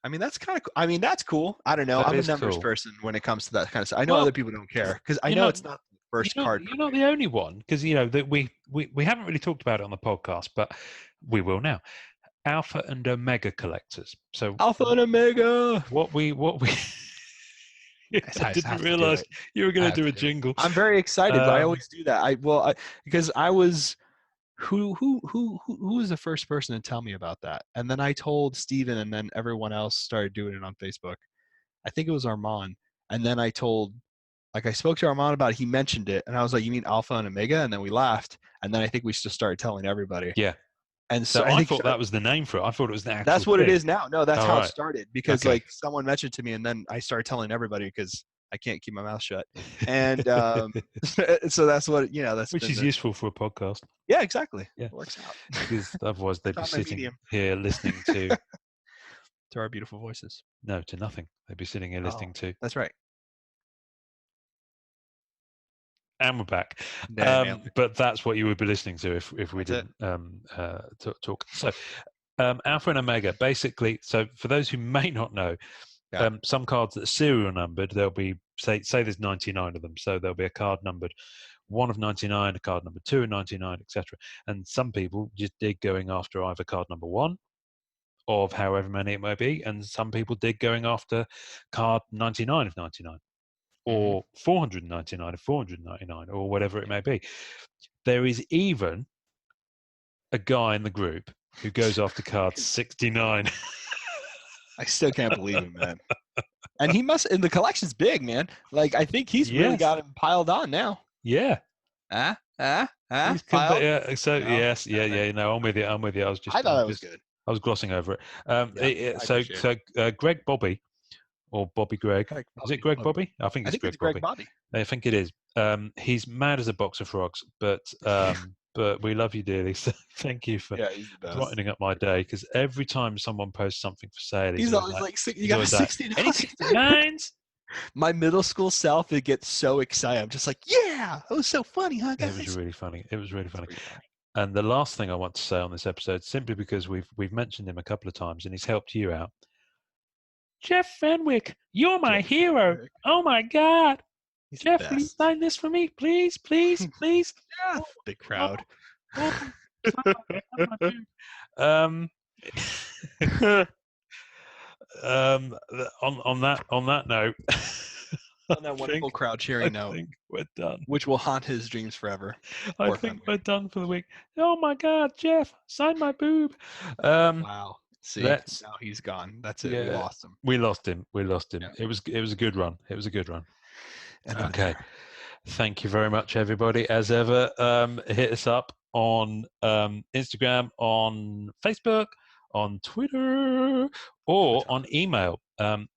I mean that's kind of. I mean that's cool. I don't know. That I'm a is numbers cool. person when it comes to that kind of stuff. I know other people don't care because I know it's not the first card. You're not the only one because that we haven't really talked about it on the podcast, but we will now. Alpha and Omega collectors. So Alpha and Omega. What we. I didn't realize you were going to do a jingle. I'm very excited. But I always do that. Because I was. Who was the first person to tell me about that? And then I told Steven, and then everyone else started doing it on Facebook. I think it was Armand. And then I spoke to Armand about it. He mentioned it, and I was like, "You mean Alpha and Omega?" And then we laughed. And then I think we just started telling everybody. Yeah. And so I thought that was the name for it. I thought it was the actual That's what thing. it is now. No, that's how it started because Okay. someone mentioned to me, and then I started telling everybody because I can't keep my mouth shut. And so that's what which is useful for a podcast. Yeah, exactly. Yeah, it works out. Because otherwise they'd be sitting here listening to our beautiful voices. No, to nothing. They'd be sitting here listening to. That's right. And we're back. But that's what you would be listening to if we didn't talk. So Alpha and Omega, basically. So for those who may not know, some cards that are serial numbered, there'll be say there's 99 of them. So there'll be a card numbered 1 of 99, a card number 2 of 99, etc. And some people just dig going after either card number 1 of however many it may be, and some people dig going after card 99 of 99. Or 499 of 499, or whatever it may be. There is even a guy in the group who goes after card 69. I still can't believe it, man. And he must, and the collection's big, man. Like, I think he's really got him piled on now. Yeah. Yes. No, I'm with you. I thought that was good. I was glossing over it. Greg Bobby. Or Bobby Greg. Is it Greg Bobby? I think it's Greg Bobby. I think it is. He's mad as a box of frogs, but we love you dearly. So thank you for brightening up my day. Because every time someone posts something for sale, he's always like, "You got 69? Any 69s?" My middle school self, it gets so excited. I'm just like, "Yeah, it was so funny, huh, guys?" It was really funny. And the last thing I want to say on this episode, simply because we've mentioned him a couple of times, and he's helped you out. Jeff Fenwick, you're my hero. Oh my God. Jeff, will you sign this for me? Please, please, please. Big crowd. On that note, On that wonderful crowd cheering note, I think we're done. which will haunt his dreams forever. I Poor think Fenway. we're done for the week. Oh my God, Jeff, sign my boob. Wow. See, Let's- now he's gone. That's it. We Yeah. lost him. We lost him. Yeah. It was a good run. And Okay. Thank you very much, everybody. As ever, hit us up on Instagram, on Facebook, on Twitter, or on email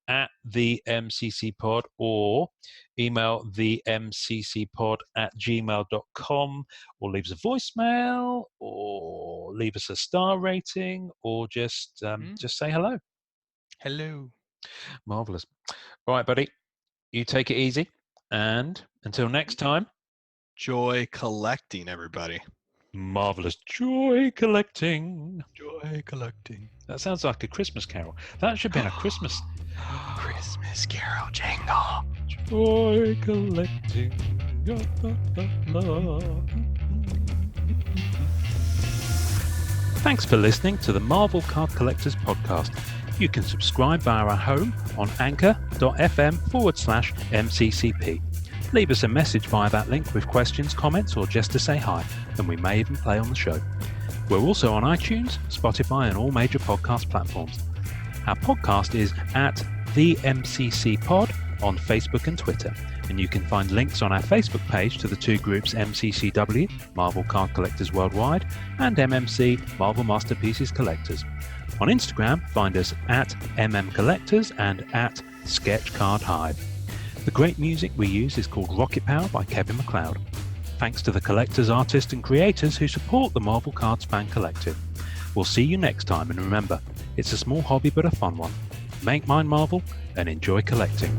at the MCC Pod, or email the mccpod@gmail.com, or leave us a voicemail, or leave us a star rating, or just say hello. Hello. Marvelous. All right, buddy. You take it easy. And until next time, Joy collecting, everybody. marvelous joy collecting. Joy collecting. That sounds like a Christmas carol. That should be in a Christmas. Christmas Carol jingle. Joy collecting. Thanks for listening to the Marvel Card Collectors Podcast. You can subscribe via our home on anchor.fm/MCCP. Leave us a message via that link with questions, comments, or just to say hi, and we may even play on the show. We're also on iTunes, Spotify, and all major podcast platforms. Our podcast is at the MCC Pod on Facebook and Twitter, and you can find links on our Facebook page to the two groups MCCW, Marvel Card Collectors Worldwide, and MMC, Marvel Masterpieces Collectors. On Instagram, find us at MM Collectors and at Sketch Card Hive. The great music we use is called Rocket Power by Kevin MacLeod. Thanks to the collectors, artists, and creators who support the Marvel Cards Fan Collective. We'll see you next time, and remember, it's a small hobby but a fun one. Make mine Marvel and enjoy collecting.